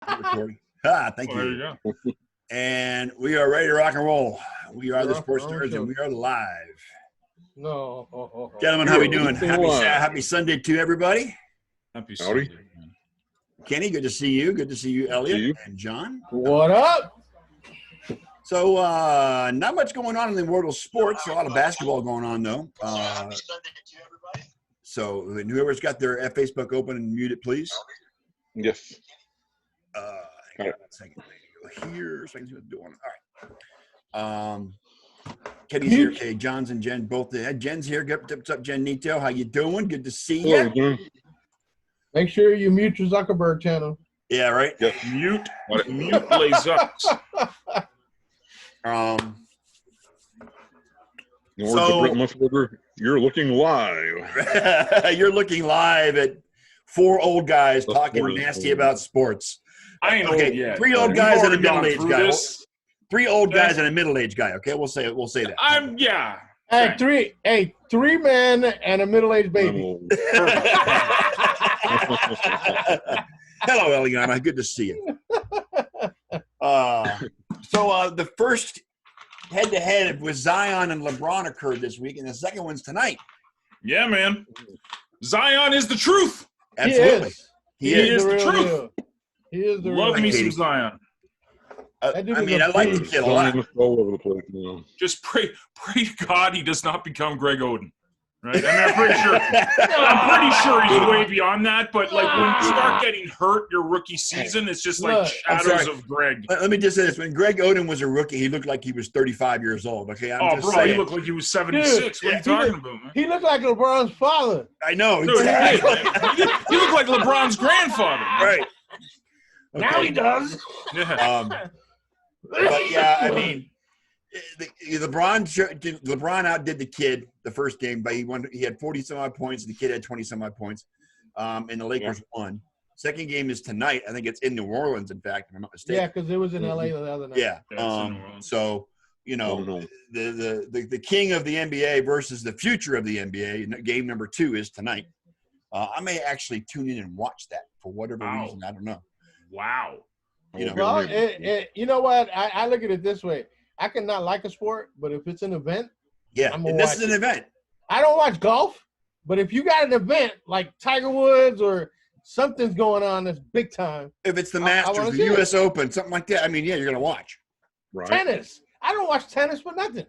Recording. Thank There you. you go. And we are ready to rock and roll. We are the Rock Sports and roll Nerds, show. and we are live. No. Gentlemen, how we You're doing? Happy Sunday to everybody. Happy Howdy. Sunday, man. Kenny, good to see you. Good to see you, Elliot you. and John. What up? So, not much going on in the world of sports. A lot of basketball going on, though. So, whoever's got their Facebook open and mute it, please. Yes. Hang on a second. Go here. So I can see what's doing. All right. Kenny's here. Okay, John's and Jen both. Jen's here. What's up, Jen Nito? How you doing? Good to see you. Hello, Jim. Make sure you mute your Zuckerberg channel. Yeah, right. Yes. Mute Lazucks. In words of Brent Musburger, you're looking live. You're looking live at four old guys That's talking sports. nasty about sports. I ain't Okay, old yet. three old We've guys and a already gone middle-aged through guy. this. Three old guys and a middle-aged guy. Okay, we'll say that. Hey, three men and a middle-aged baby. Hello, Eliana. Good to see you. So the first head-to-head with Zion and LeBron occurred this week, and the second one's tonight. Yeah, man. Zion is the truth. Absolutely. He is the the real truth. deal. He is the Love real me deal. some Zion. That dude I is mean, a I like the beast. kid a lot. All over the place now. Just pray to God he does not become Greg Oden. Right? I mean, I'm pretty sure he's way beyond that. But like when you start getting hurt your rookie season, it's just like Look, I'm shadows sorry. of Greg. Let me just say this. When Greg Oden was a rookie, he looked like he was 35 years old. Okay, I'm Oh, just bro, saying. he looked like he was 76. What are you talking about, man? He looked like LeBron's father. I know. Dude, Exactly. he looked like LeBron's grandfather. Right. Now he does. Yeah. But yeah, I mean, LeBron outdid the kid the first game, but he had 40 some odd points. The kid had 20 some odd points, and the Lakers won. Second game is tonight. I think it's in New Orleans. In fact, if I'm not mistaken. Yeah, because it was in LA the other night. Yeah. Yeah, it's in New Orleans. So you know, the king of the NBA versus the future of the NBA. Game number 2 is tonight. I may actually tune in and watch that for whatever reason. I don't know. Wow. You know. Well, you know what? I look at it this way. I can not like a sport, but if it's an event, Yeah, I'm and gonna this is watch an event. I don't watch golf. But if you got an event like Tiger Woods or something's going on that's big time, If it's the I Masters, wanna the see it. U.S. Open, something like that, I mean, yeah, you're going to watch. Right. tennis. I don't watch tennis for nothing.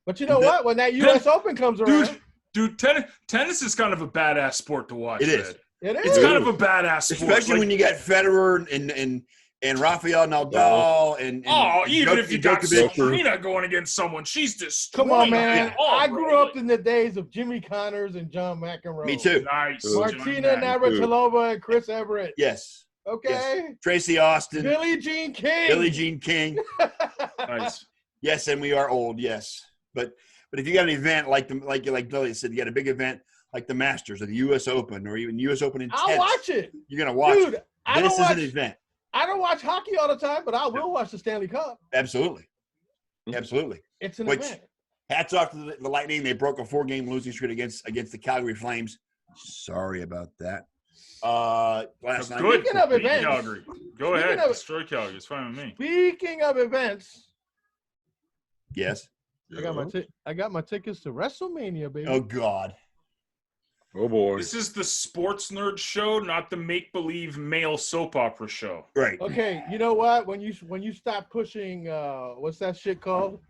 But you know what? When that U.S. Open comes around, Dude, tennis is kind of a badass sport to watch. It is. Ed. it It's is. kind of a badass sport. Especially when you got Federer and Rafael Nadal and even if you got Djokovic. Serena going against someone, she's destroying Come on, man. them all, I bro. grew up in the days of Jimmy Connors and John McEnroe. Me too. Nice. Martina Navratilova and Chris Everett. Yes. Okay. Yes. Tracy Austin. Billie Jean King. Billie Jean King. Nice. Yes, and we are old. Yes, but if you got an event like Billy said, you got a big event like the Masters or the U.S. Open or even U.S. Open in tennis. I'll watch it. You're gonna watch. Dude, it. I This don't is watch an event. I don't watch hockey all the time, but I will watch the Stanley Cup. Absolutely. Absolutely. It's an Which- event. Hats off to the Lightning. They broke a 4-game losing streak against the Calgary Flames. Sorry about that. Last night. Good. Speaking of Beat events- Calgary. Go speaking ahead. of- Destroy Calgary. It's fine with me. Speaking of events, Yes. I got my tickets to WrestleMania, baby. Oh God. Oh boy. This is the sports nerd show, not the make-believe male soap opera show. Right. Okay, you know what? When you stop pushing, what's that shit called?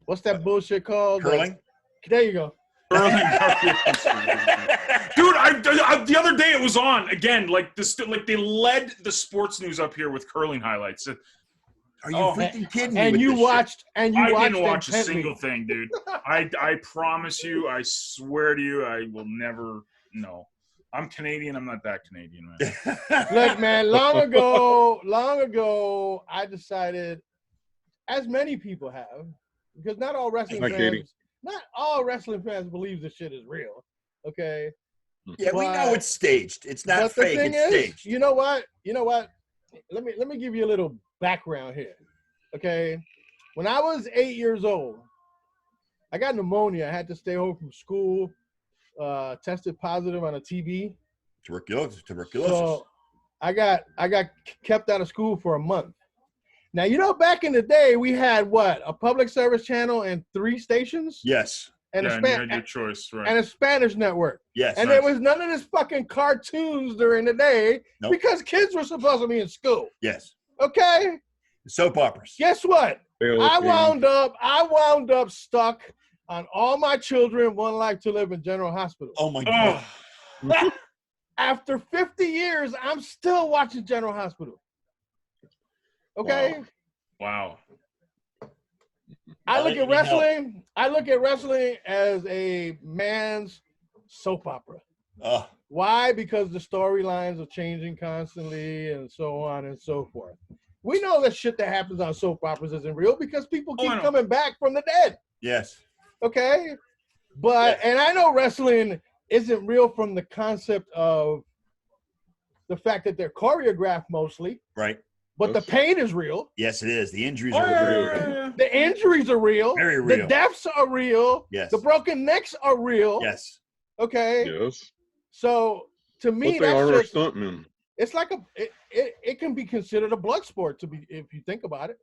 What's that bullshit called? Curling. There you go. Dude, I the other day it was on again. Like they led the sports news up here with curling highlights. Are you Oh, freaking kidding me? And with you this watched, and you I watched didn't watch a intently. single thing, dude. I promise you, I swear to you, I will never. No, I'm Canadian. I'm not that Canadian, man. shit? Look, man, long ago, I decided, as many people have, because not all wrestling Hi, Katie. fans, not all wrestling fans believe this shit is real. Okay. Yeah, we know it's staged. It's not But the fake. thing It's is, staged. you know what? Let me give you a little background here. Okay. When I was 8 years old, I got pneumonia. I had to stay home from school. Tested positive on a TB. Tuberculosis. So I got kept out of school for a month. Now, you know, back in the day, we had what, a public service channel and 3 stations, Yes. and Yeah, and you had your choice, right? and a Spanish network, Yes. and there was none of this fucking cartoons during the day Nope. because kids were supposed to be in school. Yes. Okay, Soap operas. guess what? Fail I game. wound up stuck on All My Children, One Life to Live in General Hospital. Oh my God. Oh, After 50 years, I'm still watching General Hospital. Okay. wow. I look at Need help. wrestling. I look at wrestling as a man's soap opera. Oh, Why? Because the storylines are changing constantly and so on and so forth. We know that shit that happens on soap operas isn't real because people Oh, I keep know. coming back from the dead. yes. Okay. But, Yes. and I know wrestling isn't real from the concept of the fact that they're choreographed mostly, Right. but the Yes. pain is real. Yes, it is. The injuries Oh, are yeah, real. yeah, yeah. The injuries are real. Very The real. deaths are real. Yes. The broken necks are real. Yes. Okay. Yes. So to me, But they are that's just, stuntmen. it's like it can be considered a blood sport to be, if you think about it.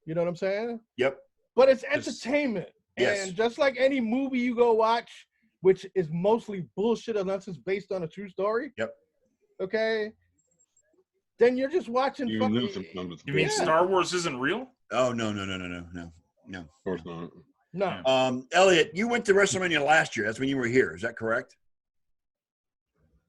You know what I'm saying? Yep. But it's Just- entertainment. Yes. And just like any movie you go watch, which is mostly bullshit unless it's based on a true story. Yep. Okay. Then you're just watching Even then, fucking. sometimes it's You mean Yeah. Star Wars isn't real? Oh no, no, no, no, no, no, no. Of course not. No. Yeah. Elliot, you went to WrestleMania last year. That's when you were here. Is that correct?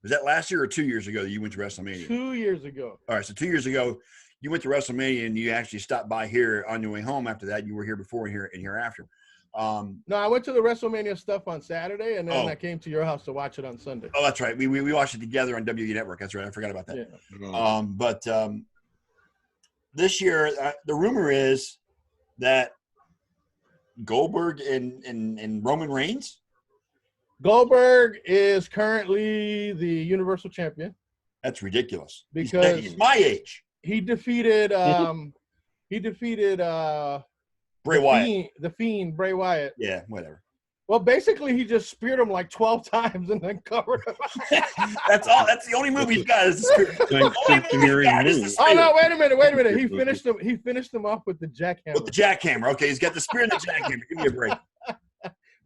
Was that last year or 2 years ago that you went to WrestleMania? 2 years ago. All right, so 2 years ago, you went to WrestleMania and you actually stopped by here on your way home. After that, you were here before and here after. No, I went to the WrestleMania stuff on Saturday, and then Oh. I came to your house to watch it on Sunday. Oh, that's right. We watched it together on WE Network. That's right. I forgot about that. Yeah. But this year, the rumor is that Goldberg and Roman Reigns. Goldberg is currently the Universal Champion That's ridiculous. Because- he's my age. he defeated Bray Wyatt. the Fiend Bray Wyatt. Yeah, whatever. Well, basically, he just speared him like 12 times and then covered him. That's all. That's the only move he's got. Is the spirit. Thanks to Mary Moon. Oh no! Wait a minute! He finished him off with the jackhammer. With the jackhammer. Okay, he's got the spear and the jackhammer. Give me a break.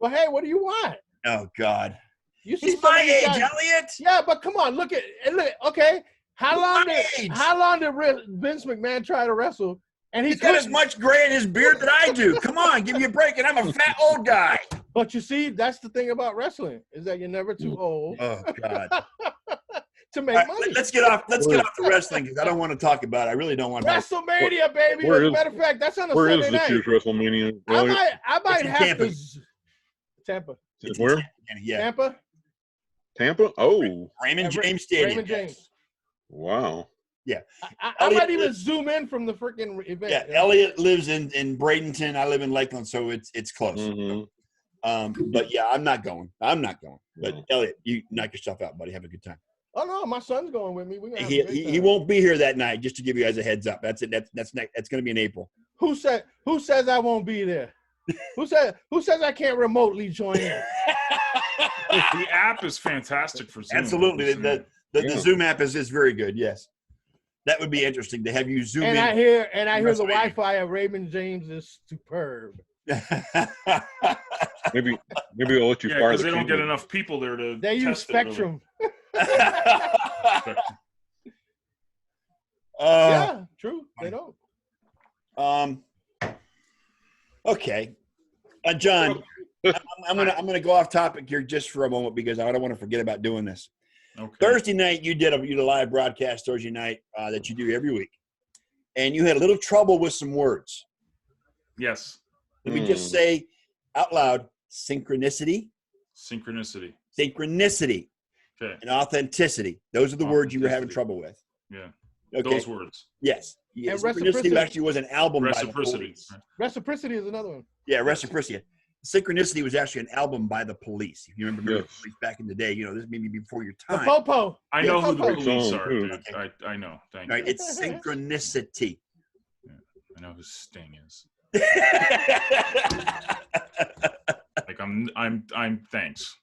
Well, hey, what do you want? Oh God. You see He's some my of these age, guys- Elliot. Yeah, but come on, look. Okay, how long my age. did Vince McMahon try to wrestle? And He's got as much gray in his beard that I do. Come on, give me a break. And I'm a fat old guy. But you see, that's the thing about wrestling is that you're never too old Oh God. to make All right, money. let's get off the wrestling because I don't want to talk about it. I really don't want to. WrestleMania, baby. Where As a is- matter of fact, that's on a Where is Sunday this night. year's WrestleMania? I might in have Tampa. to. Tampa. Where? Yeah. Tampa. Tampa? Oh, Raymond Yeah, James Stadium. Raymond James. wow. I Elliot might even lives- zoom in from the freaking event. Yeah, Elliot lives in Bradenton. I live in Lakeland, so it's close. Mhm. But yeah, I'm not going. But Elliot, you knock yourself out, buddy. Have a good time. Oh no, my son's going with me. We're gonna have a He, great he, time. he won't be here that night. Just to give you guys a heads up. That's it. That's going to be in April. Who says I won't be there? Who says I can't remotely join in? The app is fantastic for Zoom. Absolutely. The Yeah. Zoom app is very good. Yes, that would be interesting to have you zoom And in. I hear the WrestleMania. Wi-Fi at Raymond James is superb. Maybe I'll let you Yeah, fire because the they don't get kingdom. enough people there to. They use test it, really. Spectrum. Spectrum. Yeah, true. They don't. Okay, John, I'm gonna go off topic here just for a moment because I don't want to forget about doing this. Okay. Thursday night, you did a live broadcast Thursday night that you do every week, and you had a little trouble with some words. Yes. Let me just say out loud: synchronicity, Synchronicity. synchronicity, Okay. and authenticity. Those are the words you were having Authenticity. trouble with. Yeah. Okay. Those words. Yes. Yeah, And synchronicity reciprocity. actually was an album by the Reciprocity. Police. Reciprocity is another one. Yeah, reciprocity. Synchronicity was actually an album by the Police. If you remember Yes. the Police back in the day, this may be before your The time. Popo. I know who the Yeah. police are, Song, dude. I know. Thank Right? you. It's synchronicity. I know who Sting is. Like I'm thanks.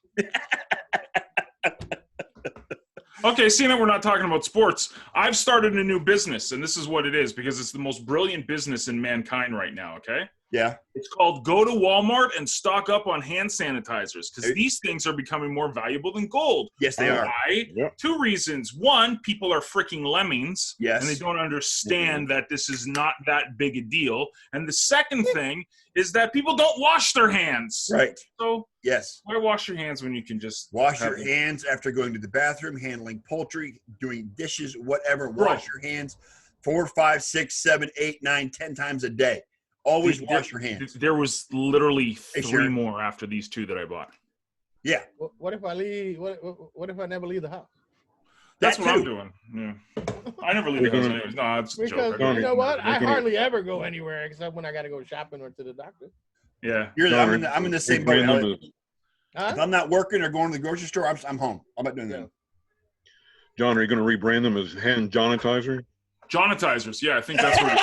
Okay, seeing that we're not talking about sports, I've started a new business, and this is what it is because it's the most brilliant business in mankind right now, okay? Yeah. It's called go to Walmart and stock up on hand sanitizers because these things are becoming more valuable than gold. Yes, they are. Why? Yep. 2 reasons. 1, people are freaking lemmings, Yes. and they don't understand that this is not that big a deal. And the second thing is that people don't wash their hands. Right. So Yes. why wash your hands when you can just Wash have your them? hands after going to the bathroom, handling poultry, doing dishes, whatever. Bro. Wash your hands 4, 5, 6, 7, 8, 9, 10 times a day. Always Dude, wash your hands. There was literally Hey, 3 Sharon. more after these 2 that I bought. Yeah. What if I leave? What if I never leave the house? That's That what I'm too. doing. Yeah. I never leave the house anyways. No, it's a Because joke. you know what? I You're gonna- hardly ever go anywhere except when I got to go shopping or to the doctor. Yeah. I'm in the same boat. Rebrand them Elliot. as- Huh? If I'm not working or going to the grocery store, I'm home. I'm not doing that. John, are you going to rebrand them as hand Johnitizer? Jonatizers. Yeah, I think that's what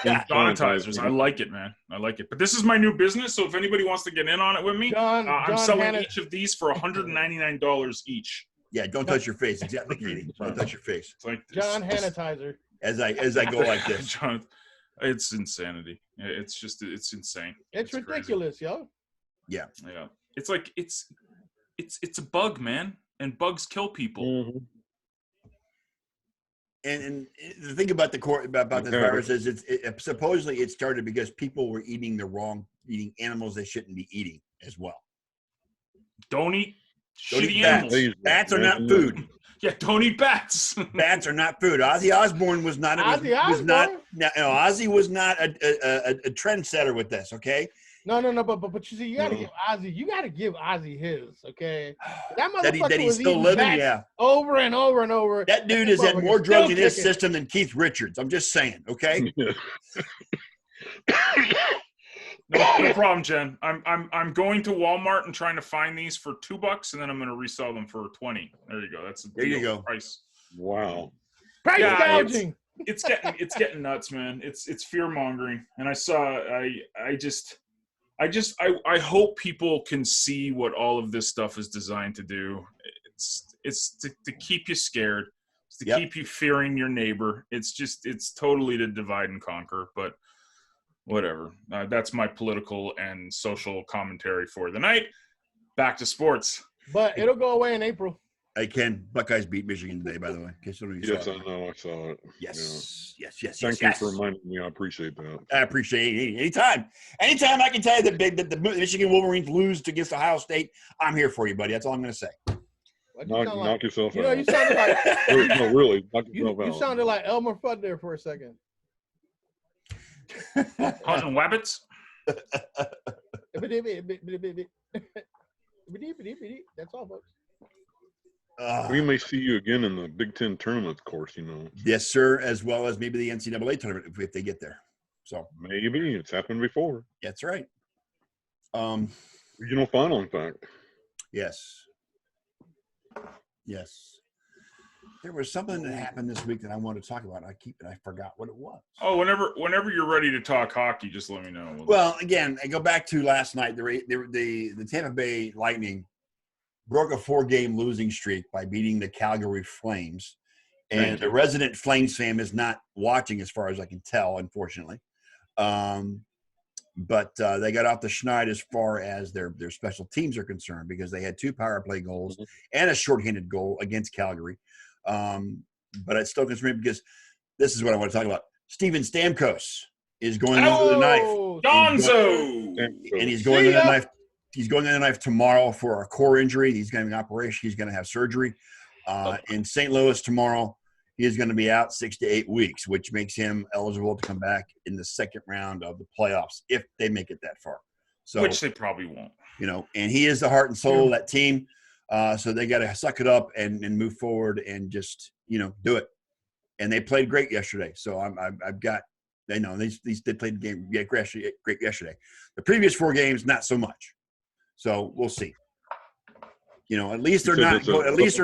Hand Jonatizers. I like it, man. I like it. But this is my new business, so if anybody wants to get in on it with me, John I'm selling Hanna- each of these for $199 each. Yeah, don't touch your face. Exactly, Katie. Don't touch your face. It's like John Hanitizer. As I go like this. John, it's insanity. It's insane. It's crazy. ridiculous, yo. Yeah. It's like it's a bug, man, and bugs kill people. Mhm. And the thing about about this Yeah. virus is supposedly it started because people were eating animals they shouldn't be eating as well. Don't eat Don't shitty eat bats. animals. Bats are not food. Yeah, don't eat bats. Bats are not food. Ozzy Osbourne was not. Ozzy was not. Osbourne? No, Ozzy was not a trendsetter with this. Okay. No, but you see, you gotta give Ozzy his, okay? That That motherfucker he's was still eating living. bats Yeah. over and over and over. That dude has had motherfucker's more drugs still in his kicking. system than Keith Richards. I'm just saying. Okay. No problem, Jen. I'm going to Walmart and trying to find these for $2, and then I'm going to resell them for 20. There you go. That's the There you deal go. Price. Wow. Price Yeah, gouging. It's getting nuts, man. It's fear mongering, and I hope people can see what all of this stuff is designed to do. It's to keep you scared. It's to keep you fearing your neighbor. It's totally to divide and conquer. But whatever. That's my political and social commentary for the night. Back to sports. But it'll go away in April. I can. Buckeyes beat Michigan today, by the way. In case you Yes, saw I it. know. I saw it. Yes. Thank you for reminding me. I appreciate that. I appreciate it. Anytime I can tell you that the Michigan Wolverines lose against Ohio State, I'm here for you, buddy. That's all I'm going to say. What you sound Knock like? yourself You know, out. you sounded like No, really. Knock you yourself out. sounded like Elmer Fudd there for a second. Hunting wabbits. That's all, folks. We may see you again in the Big Ten tournament, of course, you know. Yes, sir, as well as maybe the NCAA tournament if they get there. So Maybe. It's happened before. that's right. Regional final, in fact. Yes. There was something that happened this week that I wanted to talk about. I forgot what it was. Oh, whenever you're ready to talk hockey, just let me know. Well, again, I go back to last night. The Tampa Bay Lightning broke a 4-game losing streak by beating the Calgary Flames. And the resident Flames fan is not watching as far as I can tell, unfortunately. But they got off the schneid as far as their special teams are concerned because they had 2 power play goals and a shorthanded goal against Calgary. But it still concerns me because this is what I want to talk about. Steven Stamkos is going under the knife. Gonzo! And he's going under the knife. He's going under the knife tomorrow for a core injury. He's going to have an operation. He's going to have surgery. In St. Louis tomorrow, he is going to be out 6 to 8 weeks, which makes him eligible to come back in the second round of the playoffs if they make it that far. So, Which they probably won't. And he is the heart and soul of that team. So they got to suck it up and move forward and just, do it. And they played great yesterday. So I've got, they played the game great yesterday. The previous 4 games, not so much. So we'll see. At least they're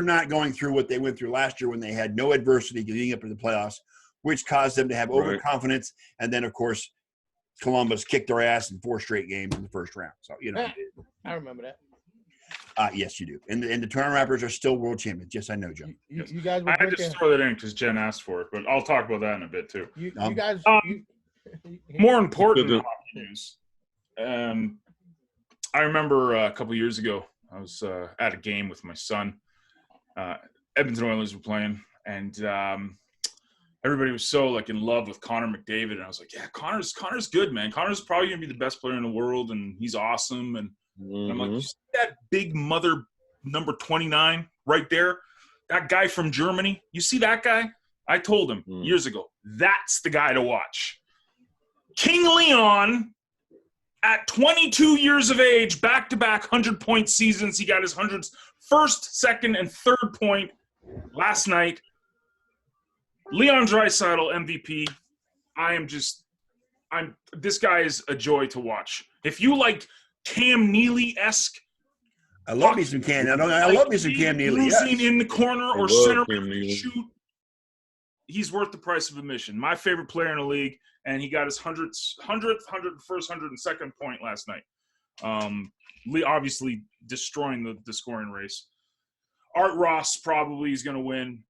not going through what they went through last year when they had no adversity leading up to the playoffs, which caused them to have overconfidence. And then, of course, Columbus kicked their ass in 4 straight games in the first round. So, I remember that. Yes, you do. And the Toronto Raptors are still world champions. Yes, I know, Joe. You guys were I had to drinking. throw that in because Jen asked for it, but I'll talk about that in a bit too. You Um, guys. More important Good. hockey news. I remember a couple years ago, I was at a game with my son. Edmonton Oilers were playing, and everybody was so like in love with Connor McDavid, and I was like, "Yeah, Connor's good, man. Connor's probably gonna be the best player in the world, and he's awesome." And I'm like, "You see that big mother number 29 right there? That guy from Germany. You see that guy?" I told him years ago, that's the guy to watch. King Leon, at 22 years of age, back-to-back 100-point seasons. He got his 100th first, second, and third point last night. Leon Draisaitl, MVP. This guy is a joy to watch. If you like Cam Neely-esque, I love me some Cam. I love me some Cam Neely. Losing Yes. in the corner or love center Cam Neely. shoot. He's worth the price of admission. My favorite player in the league, and he got his 101st, 102nd point last night. Lee obviously destroying the scoring race. Art Ross probably is going to win.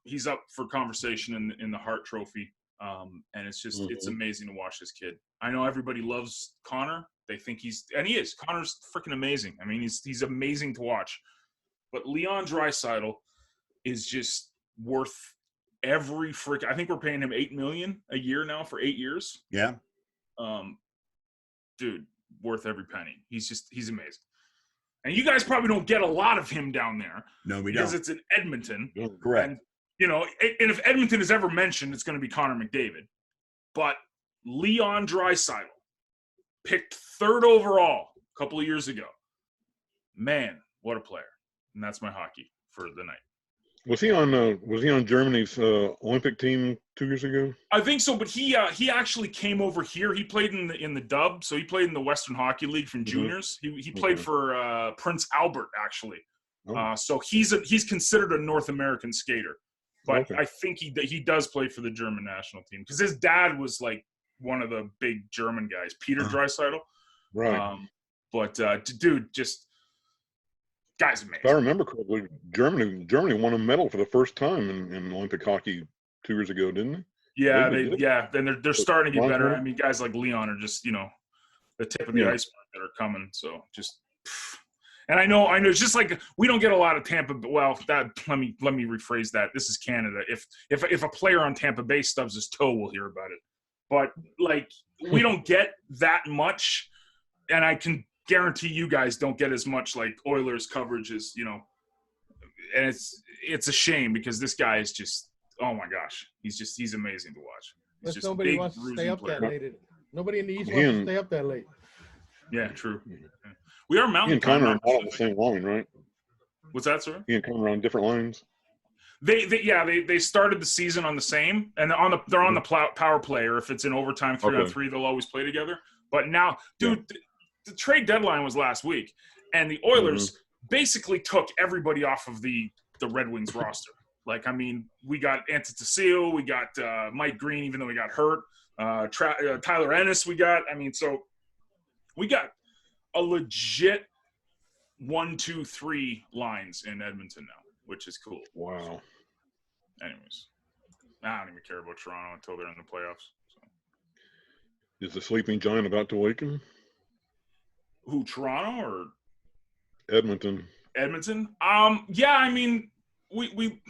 He's up for conversation in the Hart Trophy, and it's just it's amazing to watch this kid. I know everybody loves Connor. They think he is. Connor's freaking amazing. I mean, he's amazing to watch. But Leon Draisaitl is just worth every I think we're paying him $8 million a year now for 8 years. Yeah. Dude, worth every penny. He's amazing. And you guys probably don't get a lot of him down there. No, we because don't. it's in Edmonton. Correct. And, and if Edmonton is ever mentioned, it's going to be Connor McDavid. But Leon Draisaitl, picked third overall a couple of years ago. Man, what a player. And that's my hockey for the night. Was he on Germany's Olympic team 2 years ago? I think so, but he actually came over here. He played in the dub, so he played in the Western Hockey League from juniors. He played for Prince Albert actually. So he's considered a North American skater, but I think he does play for the German national team because his dad was like one of the big German guys, Peter Draisaitl. Right. But dude, just guy's amazing. If I remember correctly, Germany won a medal for the first time in Olympic hockey 2 years ago, didn't they? Yeah, and they're starting to get better. I mean, guys like Leon are just the tip of the iceberg that are coming. So just, and I know it's just like we don't get a lot of Tampa. Well, let me rephrase that. This is Canada. If a player on Tampa Bay stubs his toe, we'll hear about it. But like we don't get that much, and I can guarantee you guys don't get as much like Oilers coverage as and it's a shame because this guy is just, oh my gosh, he's amazing to watch. He's just nobody big, wants to stay bruising up player. that late. Nobody in the East wants to stay up that late. Yeah, true. We are He Mountain and Connor Time. are all on the same line, right? What's that, sir? He and Connor are on different lines. They started the season on the same, and they're on the power play, or if it's in overtime 3-on-3, they'll always play together. But now, dude, the trade deadline was last week, and the Oilers basically took everybody off of the Red Wings roster. Like, I mean, we got Antetokounmpo, we got Mike Green, even though he got hurt. Tyler Ennis, so we got a legit 1, 2, 3 lines in Edmonton now, which is cool. Wow. Anyways, I don't even care about Toronto until they're in the playoffs. So. Is the sleeping giant about to awaken? Who, Toronto or Edmonton? Edmonton? Yeah, I mean, we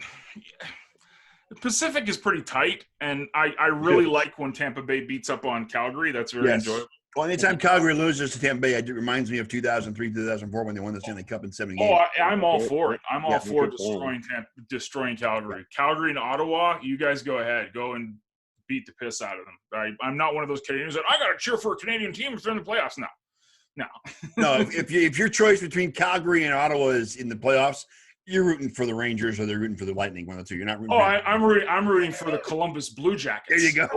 the Pacific is pretty tight, and I really like when Tampa Bay beats up on Calgary. That's very enjoyable. Well, anytime Calgary loses to Tampa Bay, it reminds me of 2003, 2004 when they won the Stanley Cup in 7 games. Oh, I'm all for it. I'm all for destroying Calgary. Calgary and Ottawa, you guys go ahead. Go and beat the piss out of them. I'm not one of those Canadians that I got to cheer for a Canadian team if they're in the playoffs. No. No, if your choice between Calgary and Ottawa is in the playoffs, you're rooting for the Rangers or they're rooting for the Lightning. One of the two. You're not rooting. I'm rooting for the Columbus Blue Jackets. There you go.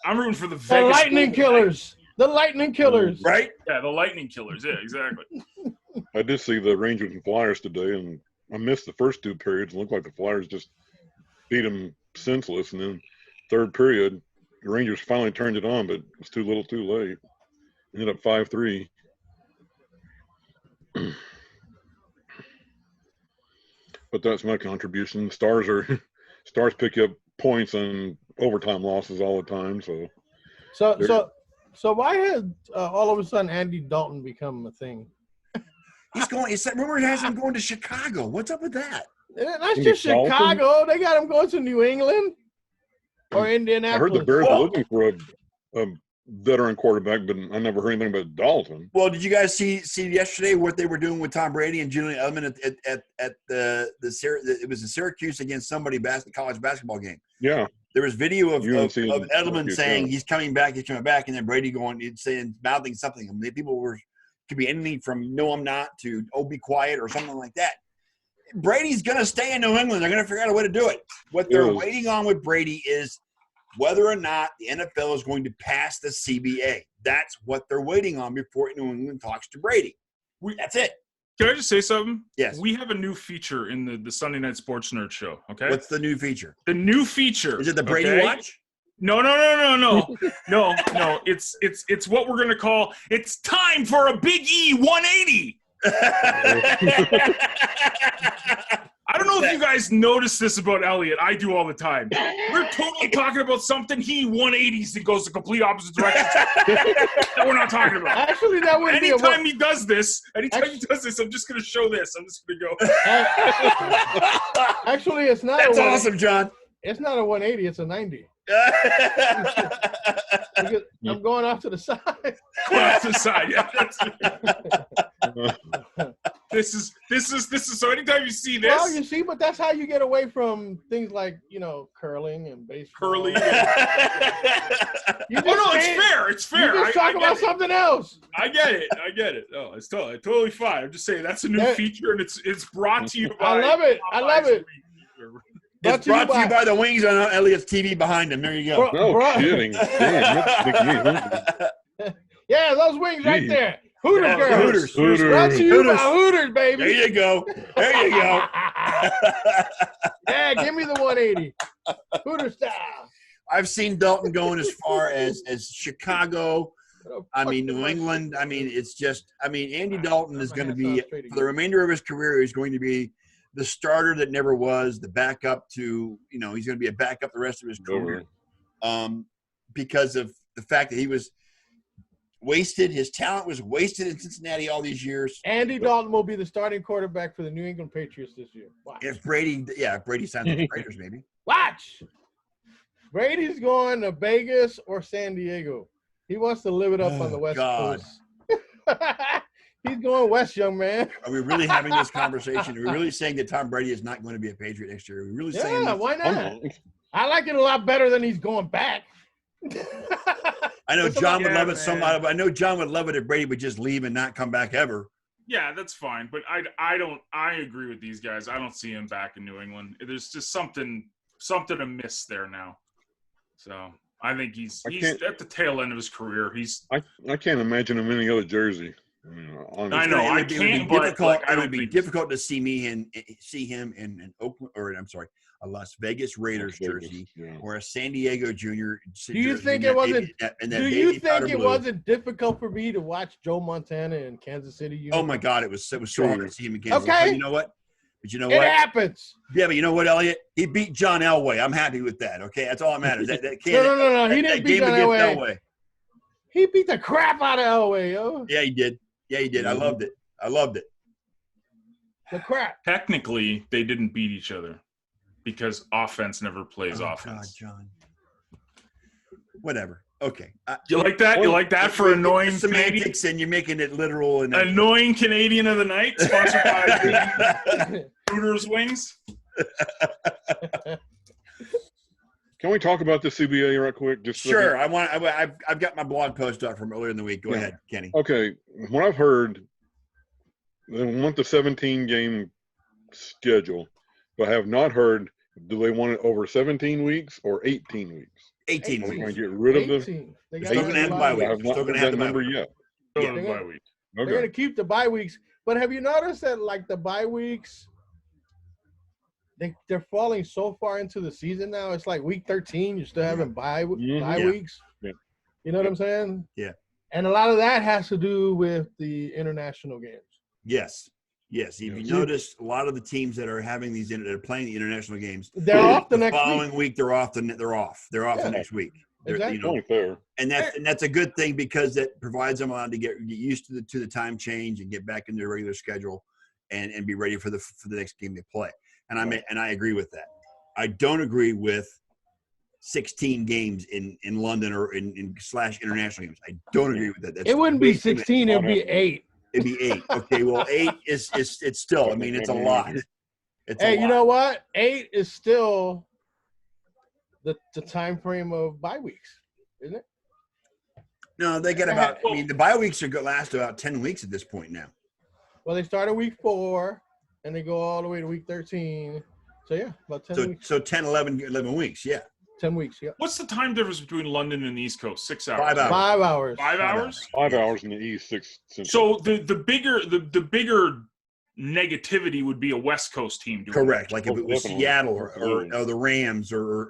I'm rooting for the Vegas Lightning Killers. The Lightning Killers. Right? Yeah, the Lightning Killers. Yeah, exactly. I did see the Rangers and Flyers today, and I missed the first 2 periods. It looked like the Flyers just beat them senseless. And then third period, the Rangers finally turned it on, but it was too little too late. Ended up 5-3. but that's my contribution. Stars pick up points on overtime losses all the time. So why has all of a sudden Andy Dalton become a thing? He's going. It's rumor has him going to Chicago. What's up with that? That's just Dalton? Chicago. They got him going to New England or I heard Indianapolis. the Bears are looking for a veteran quarterback, but I never heard anything about Dalton. Well, did you guys see yesterday what they were doing with Tom Brady and Julian Edelman at it was in Syracuse against somebody college basketball game? Yeah, There was video of UNC Edelman Syracuse, saying yeah. he's coming back, and then Brady mouthing something. I mean, people could be anything from "No, I'm not" to "Oh, be quiet" or something like that. Brady's going to stay in New England. They're going to figure out a way to do it. What they're waiting on with Brady is whether or not the NFL is going to pass the CBA. That's what they're waiting on before New England talks to Brady. That's it. Can I just say something? Yes. We have a new feature in the Sunday Night Sports Nerd Show, okay? What's the new feature? The new feature. Is it the Brady okay? Watch? No. No. It's what we're going to call, it's time for a Big E 180. I don't know if you guys notice this about Elliot. I do all the time. We're totally talking about something. He 180s and goes the complete opposite direction. that we're not talking about. Actually, that would be Anytime he does this, I'm just going to show this. I'm just going to go. Actually, it's not. That's awesome, John. It's not a 180. It's a 90. Because I'm going off to the side. Going off to the side. Yeah. This is so anytime you see this. Well, you see, but that's how you get away from things like, curling and baseball. Curling. It's fair. You just talk about something else. I get it. No, it's totally fine. I'm just saying that's a new feature, and it's brought to you by. I love it. It's brought to you by the wings on Elliot's TV behind him. There you go. Kidding. Yeah, those wings right there. Hooters. Brought to you by Hooters, baby. There you go. Yeah, give me the 180. Hooter style. I've seen Dalton going as far as Chicago. New England. It's just. Andy Dalton is going to be for the remainder of his career. He's going to be the starter that never was, the backup to. He's going to be a backup the rest of his career, because of the fact that he was wasted. His talent was wasted in Cincinnati all these years. Andy Dalton will be the starting quarterback for the New England Patriots this year. Watch. If Brady signs with the Raiders, maybe. Watch. Brady's going to Vegas or San Diego. He wants to live it up on the West Coast. He's going west, young man. Are we really having this conversation? Are we really saying that Tom Brady is not going to be a Patriot next year? Are we really saying that? Why not? I like it a lot better than he's going back. I know John would love it so much. I know John would love it if Brady would just leave and not come back ever. Yeah, that's fine. But I agree with these guys. I don't see him back in New England. There's just something amiss there now. So I think he's at the tail end of his career. I can't imagine him in any other jersey. I know. I can't. It would be difficult to see him in Oakland, or I'm sorry, a Las Vegas Raiders jersey or a San Diego Junior. Do you think it wasn't? Do you think it wasn't difficult for me to watch Joe Montana in Kansas City? Oh my God, it was so hard to see him in Kansas City. Okay, you know what? But you know what? It happens. Yeah, but you know what, Elliot? He beat John Elway. I'm happy with that. Okay, that's all that matters. No. He didn't beat John Elway. He beat the crap out of Elway, yo. Yeah, he did. I loved it. The crap. Technically, they didn't beat each other because offense never plays offense. God, John. Whatever. Okay. You like that? You like that for annoying semantics, and you're making it literal. And annoying Canadian of the night, sponsored by Hooters Wings. Can we talk about the CBA right quick? Just sure. I've got my blog post up from earlier in the week. Go ahead, Kenny. Okay. What I've heard, they want the 17-game schedule, but I have not heard. Do they want it over 17 weeks or 18 weeks? 18 weeks. Going to get rid of them. They're still going to have the bye week. Still going to have the number yet. They're going to keep the bye weeks. But have you noticed that, like, the bye weeks, they're falling so far into the season now? It's like week 13, you're still having bye weeks. Yeah. You know what I'm saying? Yeah. And a lot of that has to do with the international games. Yes. Yes, if you Yes. notice, a lot of the teams that are having these that are playing the international games, They're off the the next following week. week they're off. They're off. They're off Yeah. the next week. They're, Exactly. you know, Point there. and that's a good thing because that provides them allowed to get used to the time change and get back into their regular schedule, and be ready for the next game they play. And I agree with that. I don't agree with 16 games in London or in / international games. I don't agree with that. That's It wouldn't way be too many. 16. It'd be 8. It'd be 8. Okay, well, 8 is it's still. I mean, it's a lot. It's a Hey, lot. you know what? 8 is still the time frame of bye weeks, isn't it? No, they get about. I mean, the bye weeks last about 10 weeks at this point now. Well, they start at week 4 and they go all the way to week 13. So yeah, about 10 weeks. So 10, 11 weeks. Yeah. 10 weeks. Yeah. What's the time difference between London and the East Coast? 6 hours. 5 hours. 5 hours. 5 hours. 5 hours in the East, 6 Central. So the bigger negativity would be a West Coast team doing Correct. it. Like if it was Definitely. Seattle or the Rams or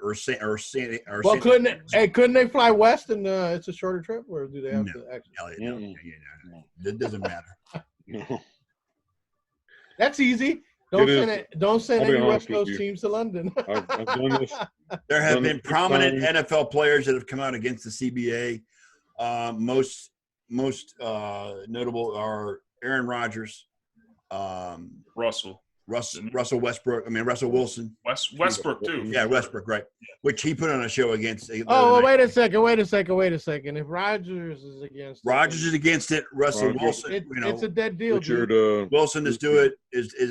Well, couldn't they fly west and it's a shorter trip, or do they have No. to actually? Elliot, Mm-mm. no. It doesn't matter. No. That's easy. Don't It is. send it. Don't send I'll be any West honest with Coast you. teams to London. I've done this. There have Done been it prominent times. NFL players that have come out against the CBA. Most notable are Aaron Rodgers, Russell. Russell Westbrook. I mean Russell Wilson. Westbrook too. Yeah, Westbrook, right? Which he put on a show against. Oh, well, wait a second. If Rodgers is against Rodgers is against it. Russell Rodgers. Wilson, it's a dead deal, Richard, dude. Wilson is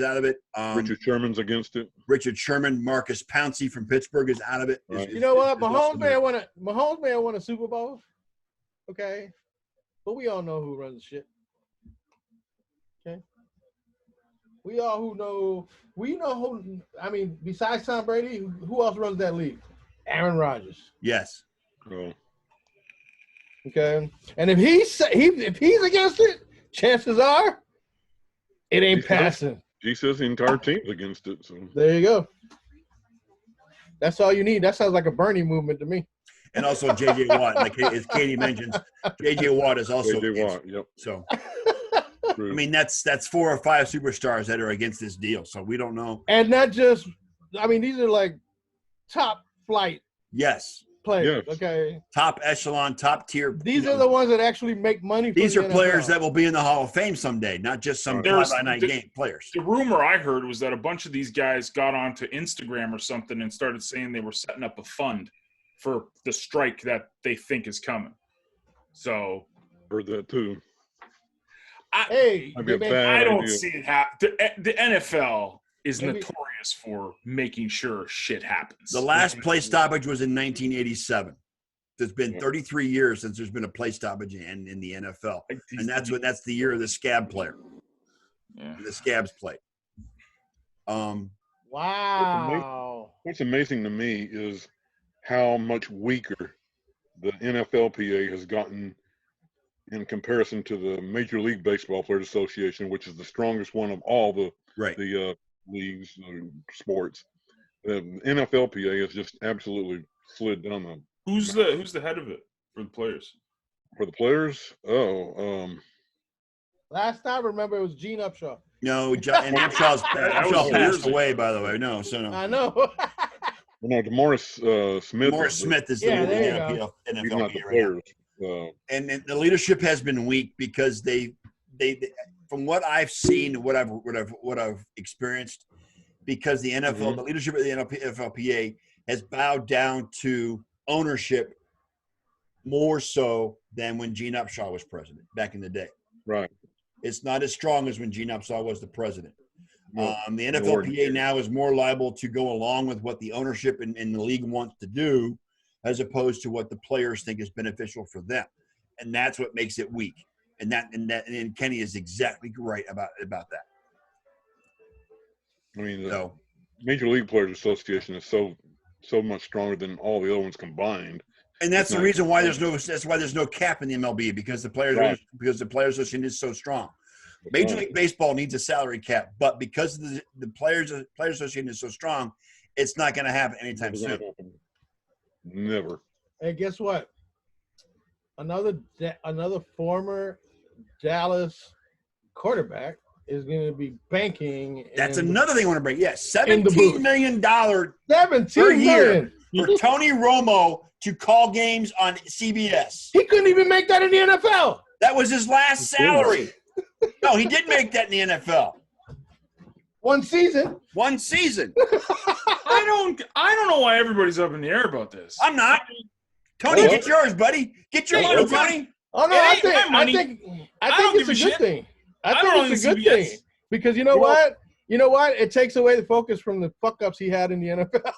out of it. Richard Sherman's against it. Richard Sherman, Marcus Pouncey from Pittsburgh is out of it. Right. You know what? Is also Mahomes may have won a Super Bowl. Okay. But we all know who runs the shit. Okay. We know who, I mean, besides Tom Brady, who else runs that league? Aaron Rodgers. Yes. Oh, Okay. And if he's against it, chances are it ain't passing. he says the entire team's against it. So There you go. That's all you need. That sounds like a Bernie movement to me. And also J.J. Watt, like as Katie mentions, J.J. Watt is also J.J. against Watt, it. yep. So True. I mean that's 4 or 5 superstars that are against this deal. So we don't know. And not just, I mean, these are like top flight Yes. players. Yes. Okay. Top echelon, top tier. These are the ones that actually make money. For These the are players NFL. that will be in the Hall of Fame someday, not just some There's- fly-by-night game players. The rumor I heard was that a bunch of these guys got onto Instagram or something and started saying they were setting up a fund for the strike that they think is coming. So Heard that too. Hey, Might be a man, bad I don't idea. see it happen. The NFL is Maybe- notorious for making sure shit happens. The last play stoppage was in 1987. There's been 33 years since there's been a play stoppage in the NFL, Like these- and that's the year of the scab player. Yeah. The scabs played. wow. What's amazing to me is how much weaker the NFLPA has gotten in comparison to the Major League Baseball Players Association, which is the strongest one of all the Right. leagues, sports. The NFLPA has just absolutely slid down the Who's the head of it for the players? for the players. Last time, remember, it was Gene Upshaw. No, and Upshaw's That was Upshaw years passed ago. away, by the way. No, so no. I know. No, DeMaurice Smith. Morris Smith is the Yeah, leader there of you the go. NFL He's not the right now. players. And the leadership has been weak because they from what I've seen, what I've experienced, because the NFL, the leadership of the NFLPA has bowed down to ownership more so than when Gene Upshaw was president back in the day. Right. It's not as strong as when Gene Upshaw was the president. No, The NFLPA now is more liable to go along with what the ownership and the league wants to do, as opposed to what the players think is beneficial for them, and that's what makes it weak. And Kenny is exactly right about that. I mean, the So Major League Players Association is so much stronger than all the other ones combined. and that's the Right. reason why there's no cap in the MLB because the players Right. because the players association is so strong. Major League Baseball needs a salary cap, but because the players association is so strong, it's not going to happen anytime soon. Never. Hey, guess what? Another former Dallas quarterback is going to be banking. That's in another thing I want to bring. Yes, in the $17 booth. million 17 per year million. for Tony Romo to call games on CBS. He couldn't even make that in the NFL. That was his last salary. No, he did make that in the NFL. One season. One season. I don't know why everybody's up in the air about this. I'm not. Tony, Well, get yours, buddy. Get your Hey, money, okay. Tony. Oh no, It I ain't think my money. I don't think give it's a a good shit. thing. I I don't think it's a own good CBS. thing because you know what? You know what? It takes away the focus from the fuck ups he had in the NFL.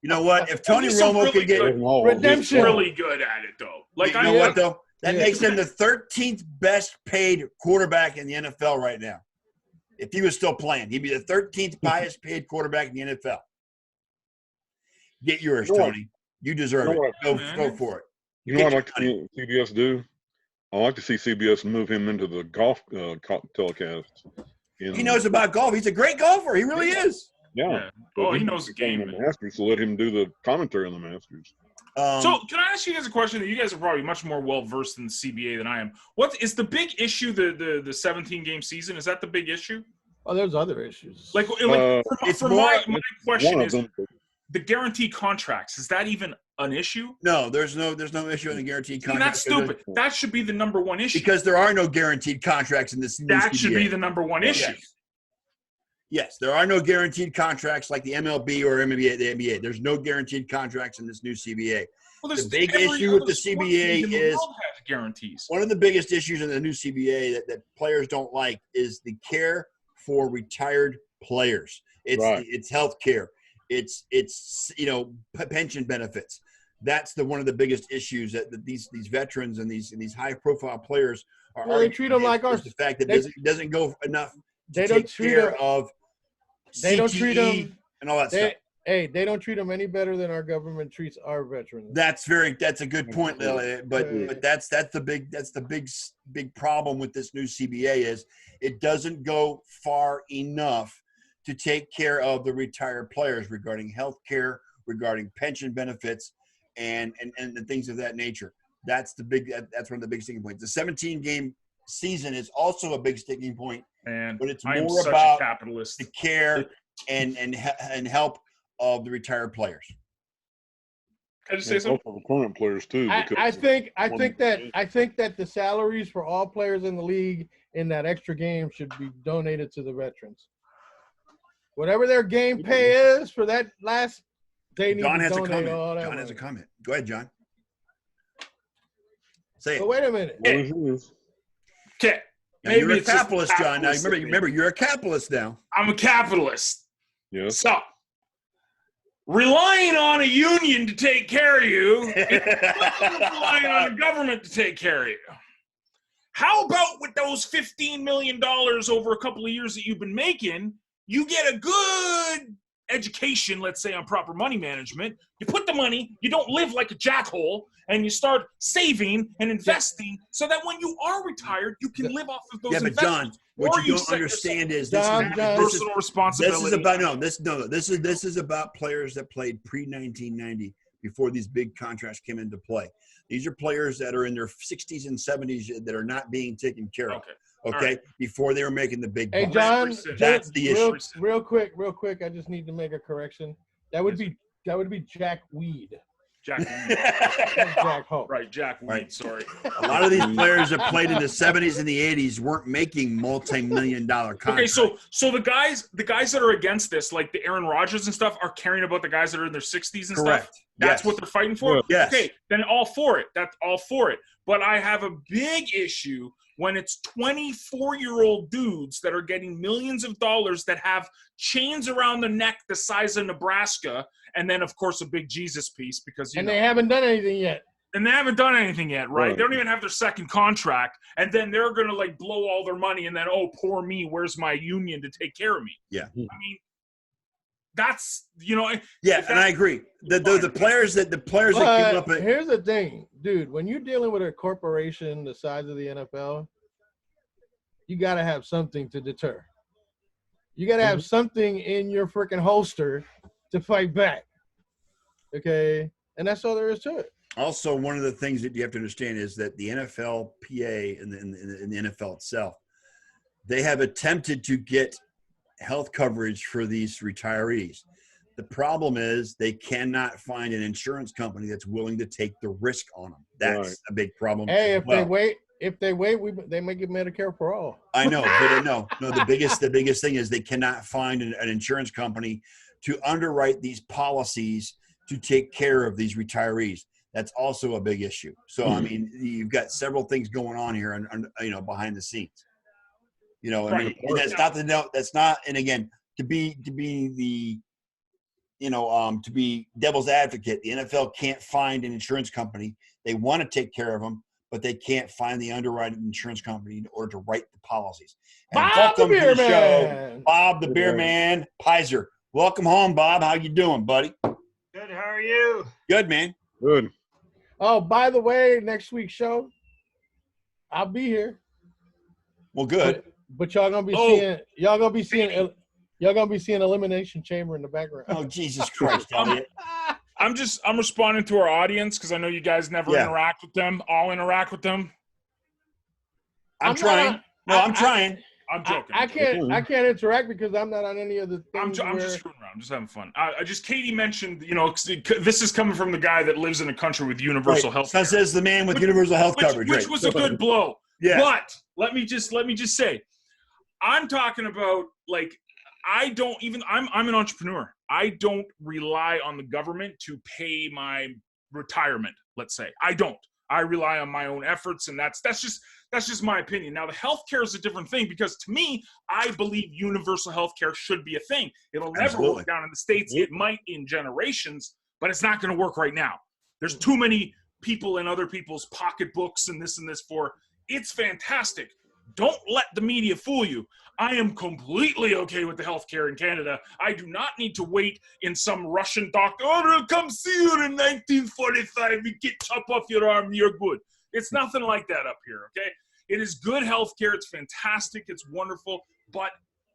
You know what? If Tony He's so Romo really could get, good. Redemption. He's really good at it though. Like you know I what though? That Yeah. makes him the 13th best paid quarterback in the NFL right now. If he was still playing, he'd be the 13th highest paid quarterback in the NFL. Get yours, You know what? Tony. You deserve You know it. Go, Man. go for it. You know what I'd Get like to see CBS do? I'd like to see CBS move him into the golf telecast. He knows about golf. He's a great golfer. He really is. Yeah. Yeah. But Oh, he knows the game. The man. Masters, so let him do the commentary on the Masters. So, can I ask you guys a question? You guys are probably much more well versed in the CBA than I am. What is the big issue? The 17 game season, is that the big issue? Oh, there's other issues. Like it's for more- my question One of is them. the guaranteed contracts. Is that even an issue? no, there's no issue on the guaranteed See, contract. that's stupid. That should be the number one issue. Because there are no guaranteed contracts in this new that should be CBA. the number one issue. Yes, there are no guaranteed contracts like the MLB or NBA, the NBA. There's no guaranteed contracts in this new CBA. Well, there's The big every issue with other the sports CBA league in the is- world has guarantees. One of the biggest issues in the new CBA that players don't like is the care for retired players. It's health care. It's pension benefits. That's one of the biggest issues that these veterans and these high profile players are. Well, they treat them like is our- the fact that they- it doesn't go enough. They to don't take treat care them. of. They don't treat CTE them. and all that stuff. They don't treat them any better than our government treats our veterans. That's a good point, Lily. But Yeah. that's the big problem with this new CBA is it doesn't go far enough to take care of the retired players regarding health care, regarding pension benefits, and the things of that nature. That's one of the big sticking points. The 17 game season is also a big sticking point, And but it's I am more such about a capitalist. the care and help of the retired players. Can I just say And something? also the current players too. I because think one- that the salaries for all players in the league in that extra game should be donated to the veterans. Whatever their game pay is for that last, they need John to has a donate comment. all that John has a money. comment. Go ahead, John. Say it. But wait a minute. What is yours? Okay. Now, you're Maybe a it's just capitalist, John. Now capitalist in me. remember, you're a capitalist now. I'm a capitalist. Yes. So, relying on a union to take care of you, relying on the government to take care of you. How about with those $15 million over a couple of years that you've been making, you get a good education, let's say, on proper money management. You put the money, you don't live like a jackhole, and you start saving and investing so that when you are retired, you can live off of those Yeah, but John, investments. what or you don't set understand is John, this John. is personal responsibility. this is about players that played pre-1990 before these big contracts came into play. These are players that are in their 60s and 70s that are not being taken care of. Okay. Okay, right. before they were making the big Hey, bucks. John, That's the issue. real quick. I just need to make a correction. That would be Jack Weed, Jack. not Jack Hope. Right, Jack Weed, Right. sorry. A lot of these players that played in the 70s and the 80s weren't making multi-million-dollar contracts. Okay, so the guys that are against this, like the Aaron Rodgers and stuff, are caring about the guys that are in their 60s and correct. stuff. That's Yes. what they're fighting for. Yes. Okay, then all for it. That's all for it. But I have a big issue when it's 24-year-old dudes that are getting millions of dollars that have chains around the neck the size of Nebraska, and then of course a big Jesus piece because And they haven't done anything yet. and they haven't done anything yet, right? Right. They don't even have their second contract, and then they're gonna like blow all their money, and then oh, poor me, where's my union to take care of me? Yeah. I mean, that's Yeah, if and I that's- agree. The players that came But up at here's the thing, dude. When you're dealing with a corporation the size of the NFL, you got to have something to deter. You got to have something in your freaking holster to fight back. Okay? And that's all there is to it. also one of the things that you have to understand is that the NFLPA and the NFL itself they have attempted to get health coverage for these retirees. The problem is they cannot find an insurance company that's willing to take the risk on them. That's Right. a big problem. Hey, as if well. they wait, they may get Medicare for all. I know, but no. The biggest thing is they cannot find an insurance company to underwrite these policies to take care of these retirees. That's also a big issue. So I mean, you've got several things going on here, and behind the scenes. I mean, and that's not. And again, to be the to be devil's advocate, the NFL can't find an insurance company. They want to take care of them, but they can't find the underwriting insurance company in order to write the policies. And Bob the welcome to Beer the show, Man. Bob the Beer Man Pizer. Welcome home, Bob. How you doing, buddy? Good. How are you? Good, man. Good. Oh, by the way, next week's show, I'll be here. Well, good. But y'all gonna be seeing Elimination Chamber in the background. Oh, Jesus Christ, Elliot. I'm responding to our audience because I know you guys never interact with them. I'll interact with them. I'm trying. I'm trying. I'm joking. I can't interact because I'm not on any of the I'm things. just screwing around. I'm just having fun. Katie mentioned, this is coming from the guy that lives in a country with universal health. So says the man with universal health coverage, which was a good blow. Yeah. But let me just say, I'm talking about I'm an entrepreneur. I don't rely on the government to pay my retirement. Let's say I don't. I rely on my own efforts, and that's just my opinion. Now, the healthcare is a different thing because to me, I believe universal healthcare should be a thing. It'll never work down in the States. It might in generations, but it's not going to work right now. There's too many people in other people's pocketbooks and this for. It's fantastic. Don't let the media fool you. I am completely okay with the healthcare in Canada. I do not need to wait in some Russian doctor. Oh, they'll come see you in 1945. You get chop off your arm, you're good. It's nothing like that up here, okay? It is good healthcare. It's fantastic. It's wonderful. But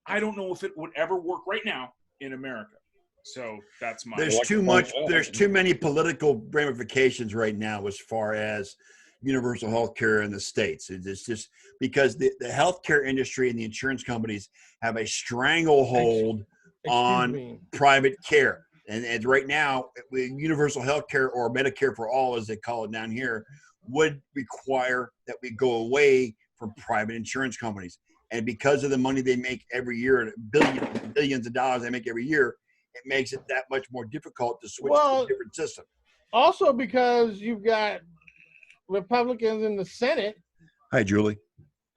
I don't know if it would ever work right now in America. So that's my. There's too many political ramifications right now as far as universal health care in the States. It's just because the healthcare industry and the insurance companies have a stranglehold on private care. And right now, universal health care, or Medicare for all, as they call it down here, would require that we go away from private insurance companies. And because of the money they make every year, billions of dollars they make every year, it makes it that much more difficult to switch to a different system. Also because you've got Republicans in the Senate. Hi, Julie.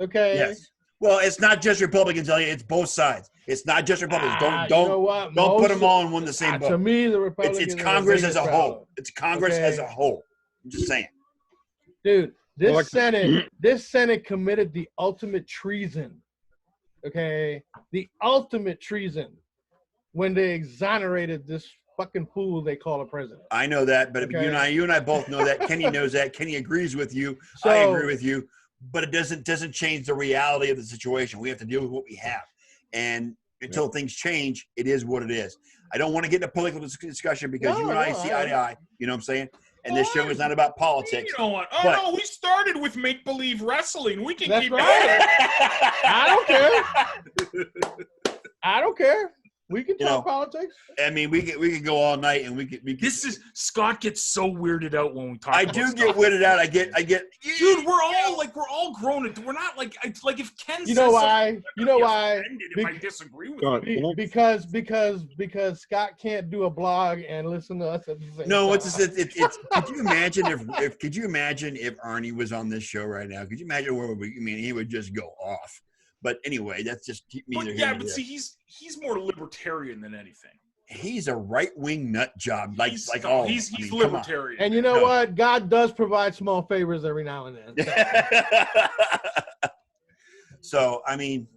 Okay. Yes. Well, it's not just Republicans, Elliot. It's both sides. It's not just Republicans. Don't put them all in the same boat. To me, the Republicans. It's Congress as a whole. It's Congress as a whole. I'm just saying. Dude, this Senate committed the ultimate treason. Okay, the ultimate treason when they exonerated this fucking fool they call a president. I know that, but you and I both know that. Kenny knows that. Kenny agrees with you. So, I agree with you. But it doesn't change the reality of the situation. We have to deal with what we have. And until things change, it is what it is. I don't want to get into political discussion because you and I see eye to eye. You know what I'm saying? And this show is not about politics. You know what? No, we started with make-believe wrestling. We can keep right. I don't care. We can talk politics. I mean, we could go all night, and we could. Scott gets so weirded out when we talk. I do get weirded out. I get. Dude, we're all grown. We're not like if Ken. You know why? If I disagree with him. Because Scott can't do a blog and listen to us at the same time. No, it's could you imagine if Arnie was on this show right now? Could you imagine he would just go off. But anyway, that's just neither here nor there. See, he's more libertarian than anything. He's a right-wing nut job, he's libertarian. And you know what? God does provide small favors every now and then. So I mean,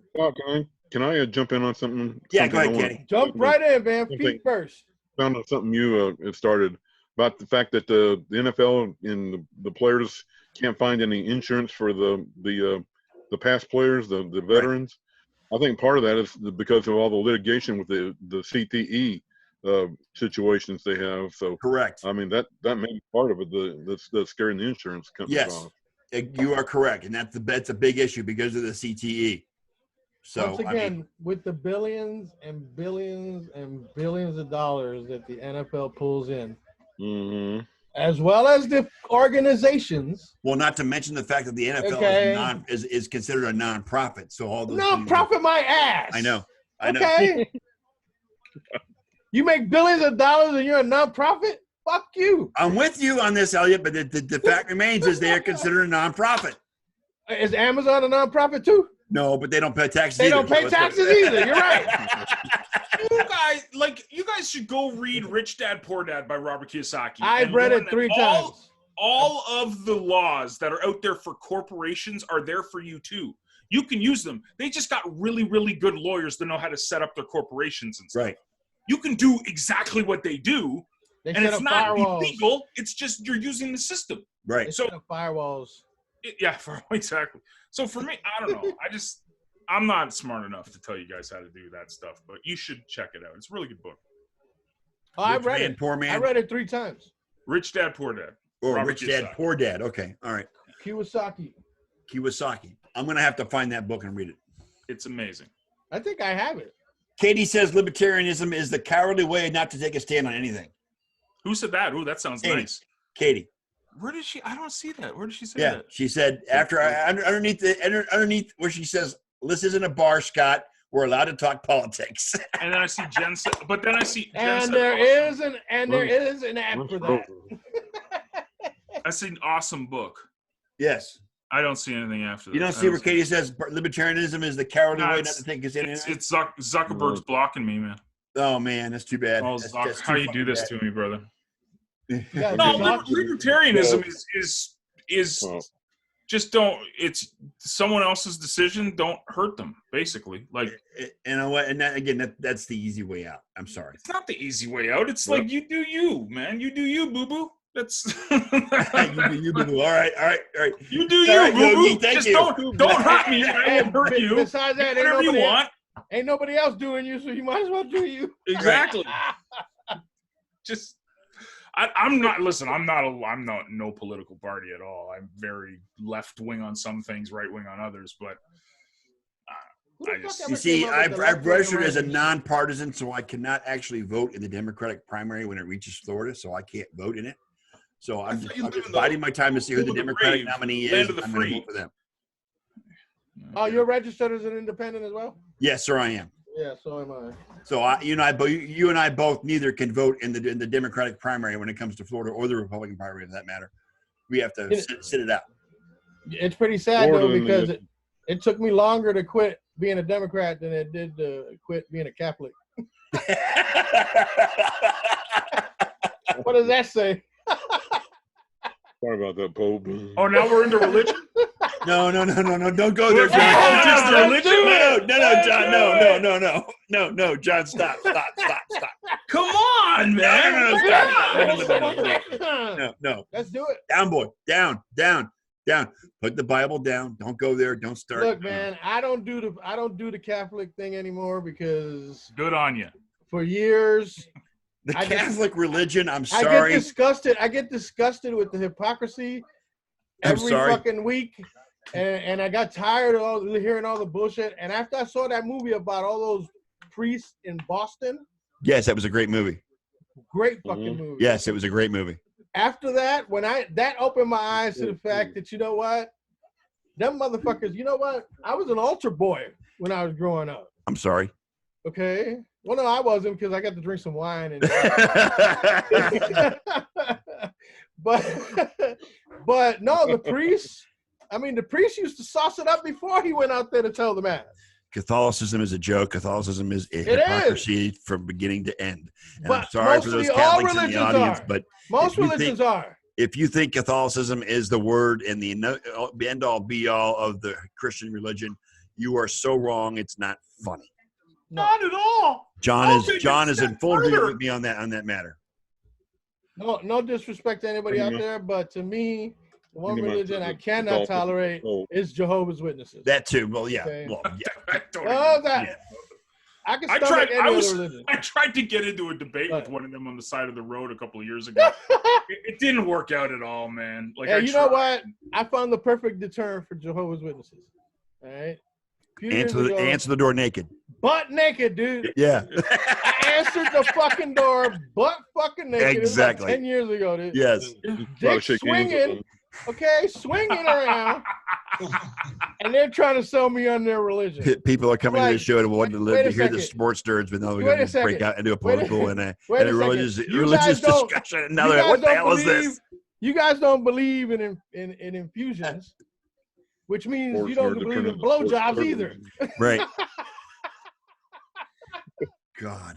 can I jump in on something? Yeah, go ahead, Kenny. Jump right in, man. Feet first. Found out something you started about the fact that the NFL and the players can't find any insurance for the past players, the veterans. Right. I think part of that is because of all the litigation with the CTE situations they have. So correct. I mean that may be part of it. That's scaring the insurance companies off. You are correct, and that's a big issue because of the CTE. So Once again, with the billions and billions and billions of dollars that the NFL pulls in, Mm-hmm. as well as the organizations, well, not to mention the fact that the NFL Okay. is considered a non-profit. So all those no things- profit my ass. I know. Okay. You make billions of dollars and you're a non-profit? Fuck you. I'm with you on this, Elliot, but the fact remains is they are considered a non-profit. Is Amazon a non-profit too? No, but they don't pay taxes. They either, don't pay so it's- taxes either. You're right. You guys should go read Rich Dad Poor Dad by Robert Kiyosaki. I've and read learn it that 3 all- times. All of the laws that are out there for corporations are there for you too. You can use them. They just got really, really good lawyers that know how to set up their corporations and stuff. Right. You can do exactly what they do, They and set it's up not firewalls. illegal. It's just you're using the system. Right. They So set up firewalls. yeah, exactly. So for me, I don't know. I'm not smart enough to tell you guys how to do that stuff, but you should check it out. It's a really good book. Oh, I Rich read man, it. poor man. I read it 3 times. Rich Dad Poor Dad. Or Robert Rich Dad, Kiyosaki. Poor Dad. Okay. All right. Kiyosaki. Kiyosaki. I'm going to have to find that book and read it. It's amazing. I think I have it. Katie says libertarianism is the cowardly way not to take a stand on anything. Who said that? Ooh, that sounds Katie. nice. Katie. Where did she? I don't see that. Where did she say Yeah. that? She said underneath where she says, this isn't a bar, Scott. We're allowed to talk politics. And then I see Jen. But then I see Jen. And said there awesome. is an app for that. I see an awesome book. Yes. I don't see anything after that. You don't see where Katie says libertarianism is the cowardly way not to take a stand on It's, anything? it's Zuckerberg's blocking me, man. Oh, man. That's too bad. Oh, That's- Zuck, that's how too you do this fucking to me, brother? Yeah, No, Zuck- libertarianism is Well, just don't. It's someone else's decision. Don't hurt them. Basically, like You know what? And that, again, that's the easy way out. I'm sorry. it's not the easy way out. It's like you do you, man. You do you, boo boo. That's you boo-boo. All right. you do All you, right, boo boo. Yogi, thank Just you. don't hurt me. I Hey, won't hurt you. Besides that, Do whatever you want. Ain't nobody else doing you, so you might as well do you. Exactly. Just I'm not. Listen, I'm not no political party at all. I'm very left wing on some things, right wing on others. But Who the I fuck just- ever You see, came up with I've the left-wing registered as a right? nonpartisan, so I cannot actually vote in the Democratic primary when it reaches Florida, so I can't vote in it. So I'm thought you just live in the biding my time to see who land the of the Democratic brave, nominee land is. of the I'm going to free. vote for them. Oh, you're registered as an independent as well? Yes, sir, I am. Yeah, so am I. So you and I both neither can vote in the Democratic primary when it comes to Florida or the Republican primary, for that matter. We have to sit it out. It's pretty sad Florida though and because the- it took me longer to quit being a Democrat than it did to quit being a Catholic. What does that say? Sorry about that, Pope. oh, now we're into religion. No, don't go there, John. Oh, just the religion? No, John, stop. Come on, man. No. Let's do it. Down, boy. Down. Put the Bible down. Don't go there. Don't start. Look, man, I don't do the Catholic thing anymore because Good on you. for years The I just- Catholic religion, I'm I sorry. get disgusted with the hypocrisy I'm every sorry. fucking week. And I got tired of hearing all the bullshit. And after I saw that movie about all those priests in Boston, Yes, that was a great movie. great fucking movie. Yes, it was a great movie. After that, that opened my eyes to the fact that, you know what? Them motherfuckers, you know what? I was an altar boy when I was growing up. I'm sorry. Okay. Well, no, I wasn't because I got to drink some wine and but no, the priest used to sauce it up before he went out there to tell the mass. Catholicism is a joke. Catholicism is is. hypocrisy from beginning to end. And I'm But sorry for those mostly all Catholics in the religions audience, are. but Most If you religions are. if you think Catholicism is the word and the end all be all of the Christian religion, you are so wrong. It's not funny. Not at all. John I'll is take it John a is in step full agreement further. with me on that matter. No disrespect to anybody out there, but to me, the one Pretty much religion I it's cannot all- tolerate Oh, is Jehovah's Witnesses. That too. Well, yeah. Okay. Well, yeah. I don't Well, even- that Yeah. I can I stomach tried- any I other was- religion. I tried to get into a debate with Right. one of them on the side of the road a couple of years ago. it didn't work out at all, man. Like, Hey, I you know tried. what? I found the perfect deterrent for Jehovah's Witnesses. All right. few years ago. Answer the door naked. Butt naked, dude. Yeah. I answered the fucking door butt fucking naked. Exactly. It was like 10 years ago, dude. Yes. Try to Dick shake hands with swinging, them. okay, swinging around, and they're trying to sell me on their religion. People are coming to Like, this show and wanting to wait live a to hear the second. sports nerds, but now we're Wait a going to break second. out into a Wait a- political and a wait a religious second. You guys don't- discussion. You Another, guys what the don't hell is believe- this? You guys don't believe in infusions, which means Sports you don't nerd to believe turn in into sports blowjobs nerd. either. Right. God.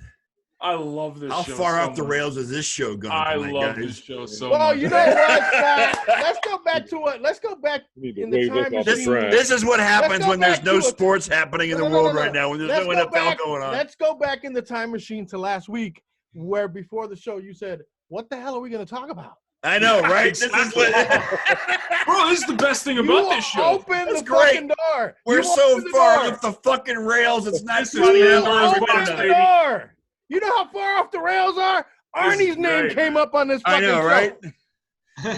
I love this How show. far so off the much. rails is this show going? I tonight, love guys? this show so Well, much. you know what, Scott? Let's go back to what? Let's go back. We need to In the wave this time off the machine- track. This is what happens go when there's back no to a- sports happening in No, the no, no, world no, right no. now, when there's Let's no go NFL back- going on. Let's go back in the time machine to last week, where before the show you said, "What the hell are we going to talk about?" I know, Yeah, right? This is exactly. what, Bro, this is the best thing about this show. Open That's the great. fucking door. we're You so open the far door. off the fucking rails. It's not This is funny. You at all. Pandora's open box, the baby. door. You know how far off the rails are? This is Arnie's name great, came man. up on this I fucking know, show. right?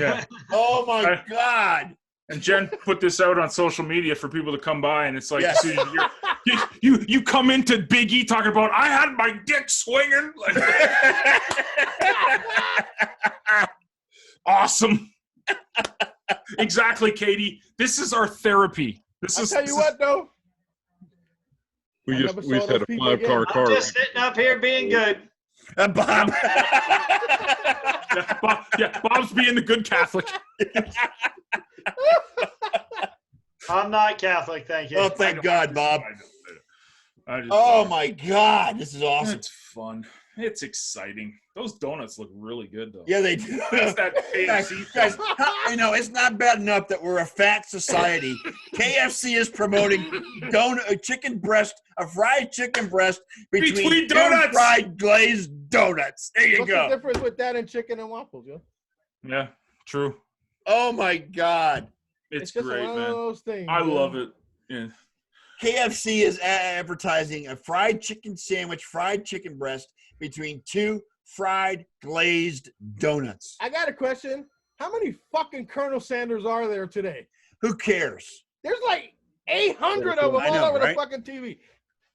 Yeah. Oh my I- God. And Jen put this out on social media for people to come by, and it's like, Yes. so you come into Big E talking about, I had my dick swinging. Like, awesome. Exactly, Katie. This is our therapy. This I'll is tell you what, though. We I just never we saw just had those a people 5-car again. car. I'm just sitting up here being good. Bob. Bob's being the good Catholic. I'm not Catholic, thank you. Oh, thank God, Bob. I just Oh love it. my God. This is awesome. It's fun. It's exciting. Those donuts look really good, though. Yeah, they do. That's that Guys, KFC guys, thing. you know, it's not bad enough that we're a fat society. KFC is promoting a fried chicken breast between Between two donuts. fried glazed donuts. There you What's the go. difference with that and chicken and waffles, yo? Yeah, true. Oh my God. It's just great, one of man. those things. I man. love it. Yeah. KFC is advertising a fried chicken sandwich, fried chicken breast between two fried glazed donuts. I got a question. How many fucking Colonel Sanders are there today? Who cares? There's like 800 of them I all know, over right? the fucking TV.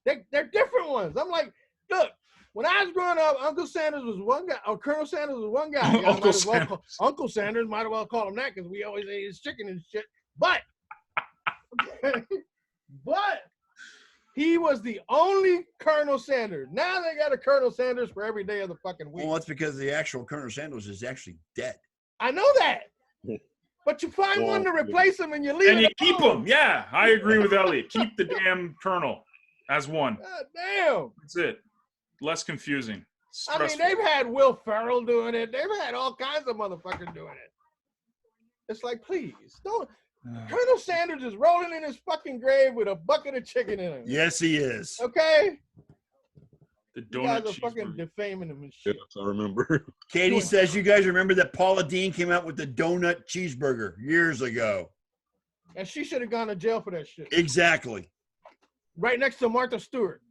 They're different ones. I'm like, look, when I was growing up, Uncle Sanders was one guy, or Colonel Sanders was one guy. Yeah, Uncle Sanders. Uncle Sanders, might as well call him that because we always ate his chicken and shit. But, but he was the only Colonel Sanders. Now they got a Colonel Sanders for every day of the fucking week. Well, that's because the actual Colonel Sanders is actually dead. I know that. But you find one to replace him and you leave And you it keep alone. them. Yeah, I agree with Elliot. Keep the damn Colonel as one. God damn. That's it. Less confusing. I mean, Stressful. they've had Will Ferrell doing it. They've had all kinds of motherfuckers doing it. It's like, please, don't. Colonel Sanders is rolling in his fucking grave with a bucket of chicken in him. Yes, he is. Okay? The You guys donut are fucking cheeseburger. defaming him and Yes, shit. I remember. Katie says you guys remember that Paula Dean came out with the donut cheeseburger years ago. And she should have gone to jail for that shit. Exactly. Right next to Martha Stewart.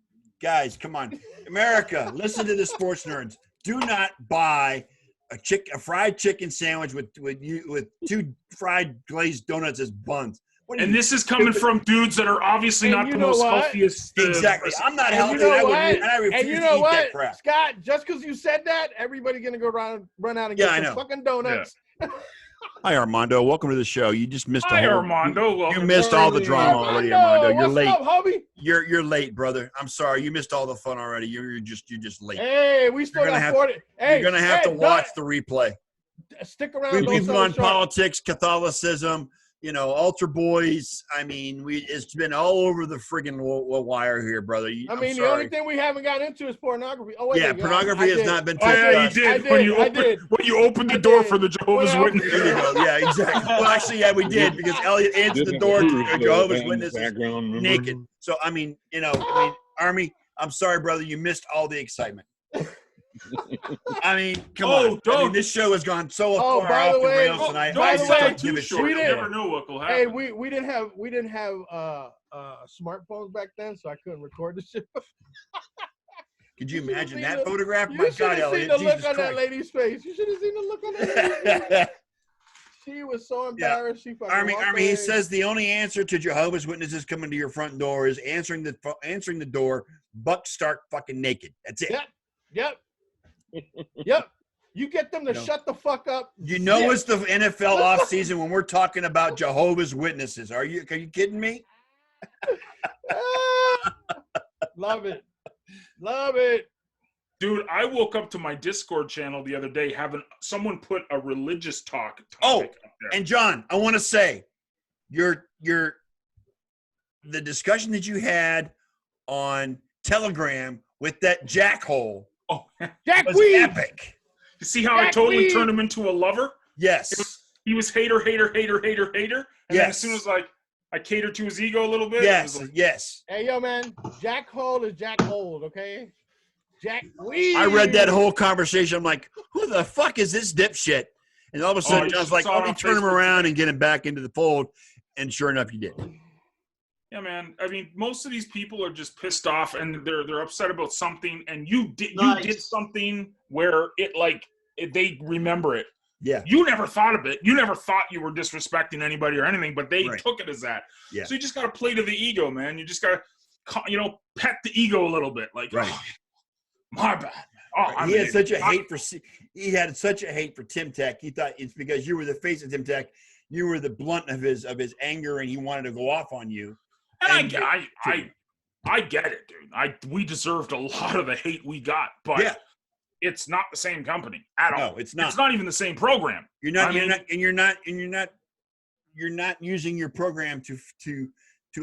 Guys, come on. America, listen to the sports nerds. Do not buy a fried chicken sandwich with two fried glazed donuts as buns. What are And you this is coming from dudes that are obviously And not you the know most what? healthiest. Exactly. I'm not And healthy. you know and what? I refuse And you to know eat what, that crap. Scott? Just because you said that, everybody's gonna go run out and Yeah, get I some know. fucking donuts. Hi, Armando. Welcome to the show. You just missed Hi, Armando. Welcome You missed all the drama already, Armando. You're what's late. up, homie? You're late, brother. I'm sorry. You missed all the fun already. You're just late. Hey, we still You're gonna got have- 40. Hey, You're gonna have hey, to watch the replay. Stick around. We've don't gone sell short. politics, Catholicism, Ultra Boys. I mean, it's been all over the friggin' wire here, brother. I I'm mean, the sorry. only thing we haven't gotten into is pornogaphy. Oh, wait, Yeah, wait, pornography I has did. not been Oh, yeah, you discussed. did. I did. When you opened the I door did. for the Jehovah's Well, Witnesses. There you go. Yeah, exactly. Well, actually, yeah, we did because Elliot answered the door to the Jehovah's Witnesses Background, remember? naked. So, I mean, Army, I'm sorry, brother. You missed all the excitement. I mean, come Oh, on. I mean, don't. this show has gone so Oh, far by off the the way- rails Don't tonight. by I the just way, don't give a too shit. short. You didn't- never know what will Hey, happen. we didn't have smartphones back then, so I couldn't record the shit. Could you You should've imagine seen that the- photograph? You My should God, have seen Elliot. the look Jesus on that Christ. lady's face. You should have seen the look on that lady's face. She was so embarrassed. She fucking Army, walked Army. He away. says the only answer to Jehovah's Witnesses coming to your front door is answering the door. Buck Stark fucking naked. That's it. Yep. Yep. You get them to You know. shut the fuck up. You know Yeah. it's the NFL offseason when we're talking about Jehovah's Witnesses. Are you kidding me? Ah, love it. Love it. Dude, I woke up to my Discord channel the other day having someone put a religious topic Oh, up there. And John, I want to say, the discussion that you had on Telegram with that jackhole Oh, Jack was Weed. epic. you see how I Jack totally Weed. turned him into a lover? Yes. He was hater. And then as Yes. soon as I catered to his ego a little bit, it was Yes. like, Yes. Hey, yo, man. Jack Hole is Jack Hold, okay? Jack Weed. I read that whole conversation. I'm like, who the fuck is this dipshit? And all of a sudden, you John's like, saw it let me on turn him Facebook around and get him back into the fold. And sure enough, you did. yeah, man. I mean, most of these people are just pissed off and they're upset about something, and you did something where they remember it. Yeah. You never thought of it. You never thought you were disrespecting anybody or anything, but they Right. took it as that. Yeah. So you just got to play to the ego, man. You just got to, pet the ego a little bit. Like, Right. "Oh, my bad. Oh, He had such a hate for Tim Tech. He thought it's because you were the face of Tim Tech. You were the blunt of his anger, and he wanted to go off on you. And I get it, dude. We deserved a lot of the hate we got, but Yeah. it's not the same company at all. No, it's not. It's not even the same program. You're not. I mean- You're not using your program to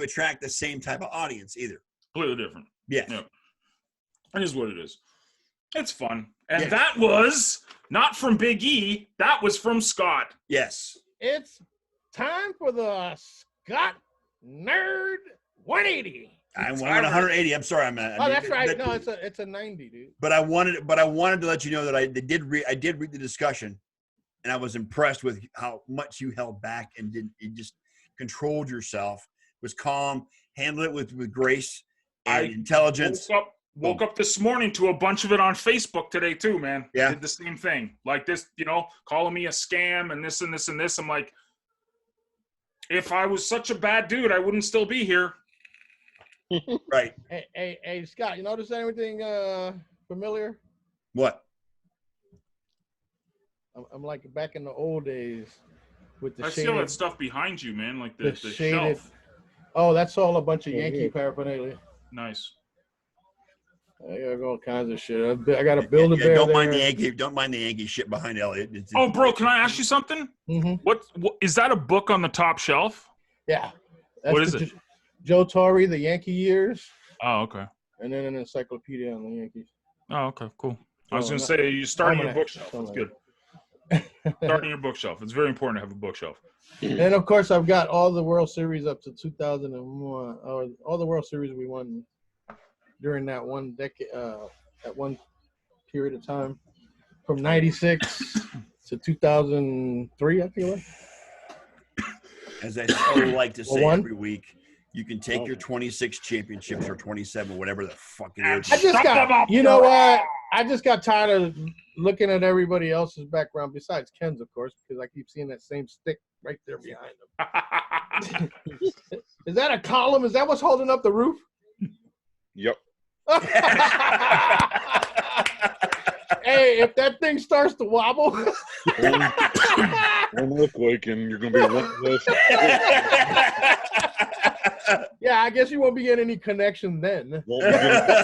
attract the same type of audience either. Completely different. Yes. Yeah. It is what it is. It's fun. And Yeah. that was not from Big E. That was from Scott. Yes. It's time for the Scott Nerd 180. I went 180. I'm sorry. Oh, that's right. No, it's a 90, dude. But I wanted to let you know that I did read the discussion, and I was impressed with how much you held back and you just controlled yourself. Was calm, handled it with grace and intelligence. Woke up this morning to a bunch of it on Facebook today too, man. Yeah. Did the same thing. Like this, calling me a scam and this and this and this. I'm like, if I was such a bad dude, I wouldn't still be here. Right. Hey, Scott, you notice anything familiar? What? I'm like back in the old days with the I see all that stuff behind you, man. Like the shaded. shelf. Oh, that's all a bunch of Yankee paraphernalia. Nice. I got all kinds of shit. I got a Build-A-Bear Don't there. mind the Yankee shit behind Elliot. Oh, bro, can I ask you something? Mm-hmm. What is that a book on the top shelf? Yeah. What is it? Joe Torre, The Yankee Years, Oh, okay. and then an encyclopedia on the Yankees. Oh, okay, cool. I was Oh, going to no. say, you starting your Almanac, bookshelf. That's something good. Starting your bookshelf. It's very important to have a bookshelf. And of course, I've got all the World Series up to 2001, or all the World Series we won during that one decade, that one period of time, from '96 to 2003. I feel like. As I so like to say One. every week, you can take your 26 championships or 27, whatever the fuck it is. I just got, you know what? I just got tired of looking at everybody else's background besides Ken's, of course, because I keep seeing that same stick right there behind him. Is that a column? Is that what's holding up the roof? Yep. Hey, if that thing starts to wobble. One earthquake and you're going to be one less. Yeah, I guess you won't be getting any connection then. Won't be getting-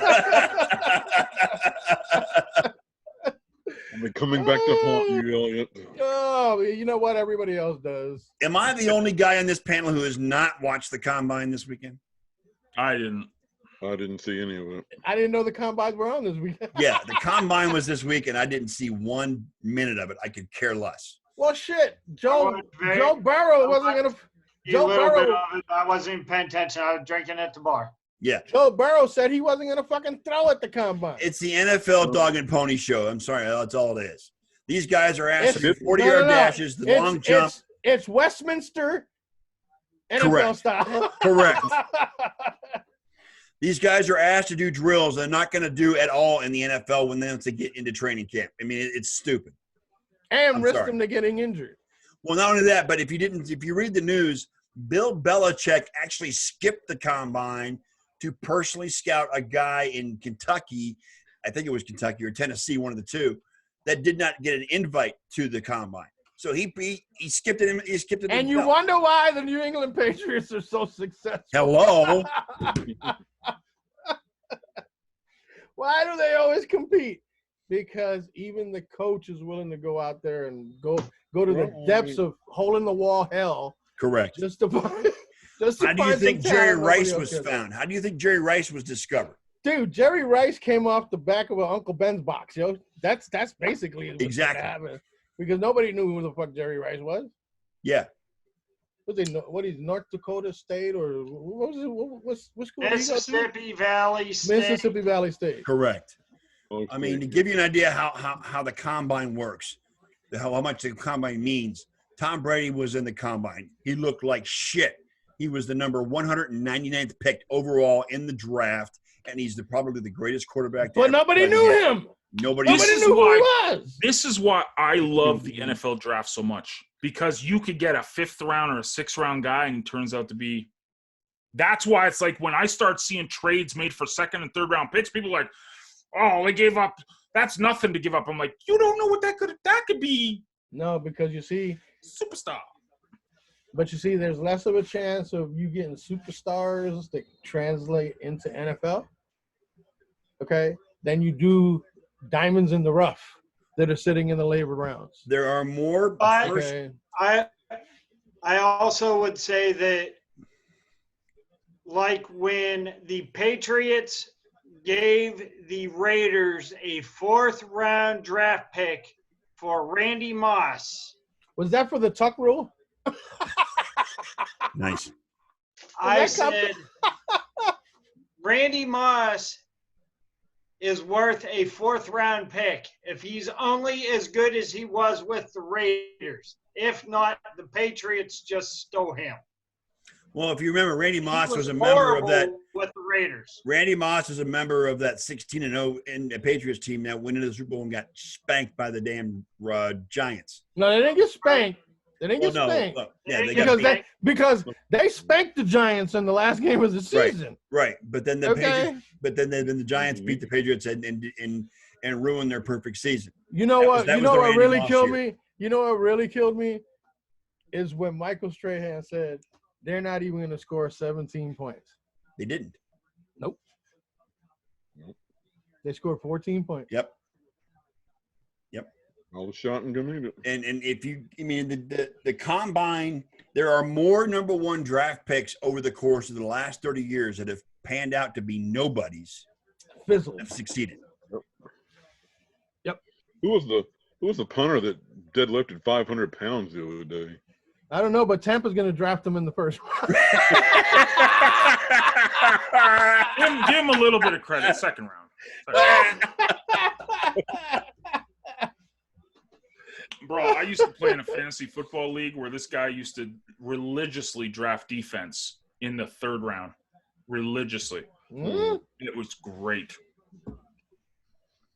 I'll be coming back to haunt you, Elliot. Oh, you know what? Everybody else does. Am I the only guy on this panel who has not watched the combine this weekend? I didn't. I didn't see any of it. I didn't know the combines were on this week. Yeah, the combine was this week, and I didn't see 1 minute of it. I could care less. Well, shit. Joe Very- Burrow wasn't gonna. A Joe little bit Burrow. of it. I wasn't even paying attention. I was drinking at the bar. Yeah, Joe Burrow said he wasn't gonna fucking throw at the combine. it's the NFL dog and pony show. I'm sorry, that's all it is. These guys are asked to do It's- 40-yard no. dashes, the long jump. It's Westminster NFL Correct. style. Correct. These guys are asked to do drills they're not going to do at all in the NFL when they get into training camp. I mean, it's stupid. And I'm risk sorry. them to getting injured. Well, not only that, but if you read the news, Bill Belichick actually skipped the combine to personally scout a guy in Kentucky, I think it was Kentucky or Tennessee, one of the two, that did not get an invite to the combine. So he skipped it. He skipped it. And you himself. wonder why the New England Patriots are so successful. Hello. Why do they always compete? Because even the coach is willing to go out there and go to the depths of hole in the wall hell Correct. just to find. How do you think Jerry Rice was found? How do you think Jerry Rice was discovered? Dude, Jerry Rice came off the back of an Uncle Ben's box, yo. That's basically what's Exactly. happened. Because nobody knew who the fuck Jerry Rice was. Yeah. What is North Dakota State or what was it? What school did he go to? Mississippi Valley State. Mississippi Valley State. Correct. Okay. I mean, to give you an idea how the combine works, how much the combine means, Tom Brady was in the combine. He looked like shit. He was the number 199th pick overall in the draft, and he's probably the greatest quarterback. But nobody knew him. Nobody Nobody is knew who he why- was. This is why I love the NFL draft so much, because you could get a 5th round or a 6th round guy and he turns out to be. That's why it's like when I start seeing trades made for 2nd and 3rd round picks, people are like, oh, they gave up. That's nothing to give up. I'm like, you don't know what that could be No, because you see, superstar. but you see, there's less of a chance of you getting superstars that translate into NFL. Okay, than you do diamonds in the rough that are sitting in the labor rounds. There are more. But- first- Okay. I also would say that, like when the Patriots gave the Raiders a 4th round draft pick for Randy Moss, Was that for the tuck rule? Nice. I that come- said Randy Moss is worth a 4th round pick if he's only as good as he was with the Raiders. If not, the Patriots just stole him. Well, if you remember, Randy Moss He was a member of horrible that. with the Raiders. Randy Moss was a member of that 16-0 in the Patriots team that went into the Super Bowl and got spanked by the damn Giants. No, they didn't get spanked. They didn't Well, get no, spanked. look, yeah, they got because they spanked the Giants in the last game of the season. right, but then the Okay. Patriots, then the Giants beat the Patriots and ruined their perfect season. You know That what? was- that You was know the what Randy really Moss killed year. me? You know what really killed me is when Michael Strahan said they're not even going to score 17 points. They didn't. Nope. They scored 14 points. Yep. All the shot and gonna need it. And if you, I mean, the combine, there are more number 1 draft picks over the course of the last 30 years that have panned out to be nobodies, Fizzled. have succeeded. Who was the punter that deadlifted 500 pounds the other day? I don't know, but Tampa's going to draft them in the first round. Give him a little bit of credit. 2nd round. Bro, I used to play in a fantasy football league where this guy used to religiously draft defense in the 3rd round. Religiously. Hmm? It was great.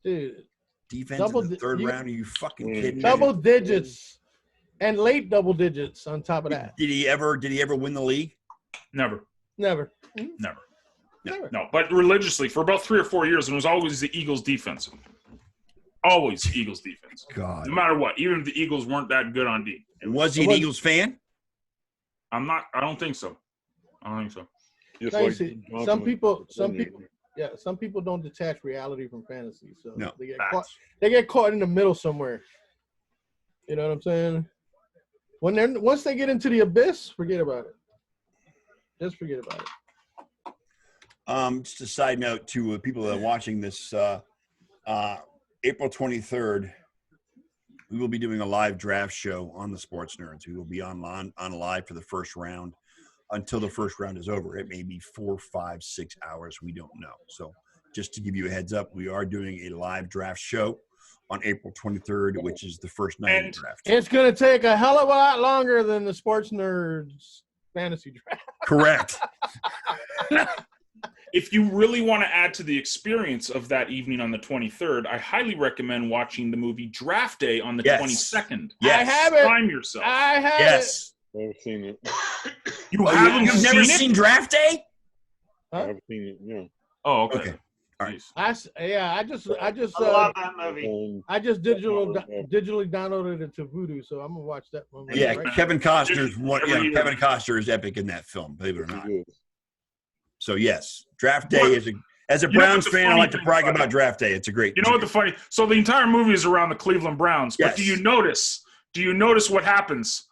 Dude, Defense Double in the di- 3rd you- round? Are you fucking kidding me? double digits and late double digits on top of that. Did he ever win the league? Never. Never. No, but religiously for about 3 or 4 years, and it was always the Eagles' defense. Always Eagles' defense. God. No matter what, even if the Eagles weren't that good on D. And was he an Was- Eagles fan? I don't think so. Just No, you like see, Johnson some was- people, some people don't detach reality from fantasy, so No. they get Facts. caught. They get caught in the middle somewhere. You know what I'm saying? Once they get into the abyss, forget about it. Just forget about it. Just a side note to people that are watching this, April 23rd, we will be doing a live draft show on the Sports Nerds. We will be on live for the first round until the first round is over. It may be 4, 5, 6 hours. We don't know. So just to give you a heads up, we are doing a live draft show on April 23rd, which is the first night of And- the draft. It's gonna take a hell of a lot longer than the Sports Nerds fantasy draft. Correct. if you really want to add to the experience of that evening on the 23rd, I highly recommend watching the movie Draft Day on the Yes. 22nd. Yes. I have it. Time yourself. I have Yes. I haven't seen it. You Oh, haven't you've never seen seen it? Draft Day? I Huh? haven't seen it. Yeah. Oh, okay. Okay. All right. Jeez. I just I love that movie. I just digitally Yeah. downloaded it to Vudu, so I'm gonna watch that one. Yeah, right? Kevin Costner's one. Every Yeah, year. Kevin Costner is epic in that film. Believe it or not. It is. So yes, Draft Day What? is as a You know Browns what the fan, I funny like to thing brag about about it- Draft Day. It's a great. You know what the funny? So the entire movie is around the Cleveland Browns. But do Yes. you notice? Do you notice what happens?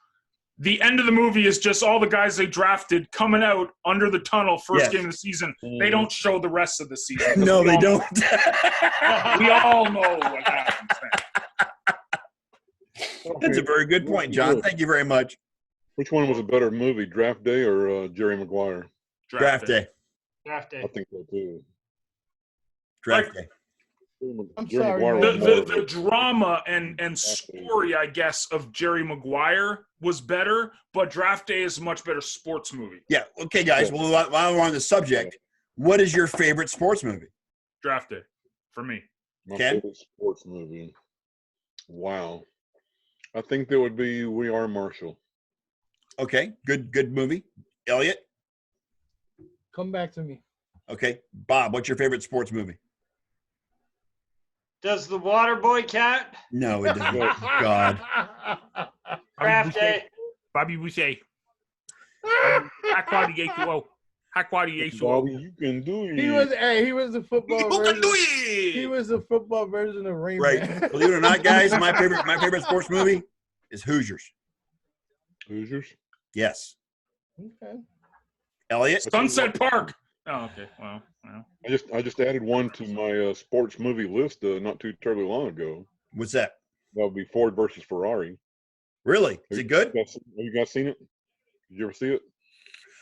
The end of the movie is just all the guys they drafted coming out under the tunnel first Yes. game of the season. They don't show the rest of the season. No, We they all- don't. We all know what happens. Man. That's a very good point, John. Thank you very much. Which one was a better movie, Draft Day or Jerry Maguire? Draft Day. Draft Day. I think so too. Draft Day. I'm Jerry sorry, Maguire man. was The more- drama and story, I guess, of Jerry Maguire was better, but Draft Day is a much better sports movie. Yeah. Okay, guys. Well, while we're on the subject, what is your favorite sports movie? Draft Day, for me. My Ken? favorite sports movie. Wow. I think that would be We Are Marshall. Okay, good movie. Elliot. Come back to me. Okay, Bob. What's your favorite sports movie? Does the Water Boy count? No, it doesn't. God. Draft Day. Bobby Boucher. High quality H2O. High quality Bobby, H2O. you can do it. He was the football version. He was the football version of Rain Right. Man. Believe it or not, guys, my favorite sports movie is Hoosiers. Hoosiers. Yes. Okay. Elliot. Sunset Park. Oh, okay. Well. I just added one to my sports movie list not too terribly long ago. What's that? That would be Ford versus Ferrari. Really? Is it good? Have you guys seen it? Did you ever see it?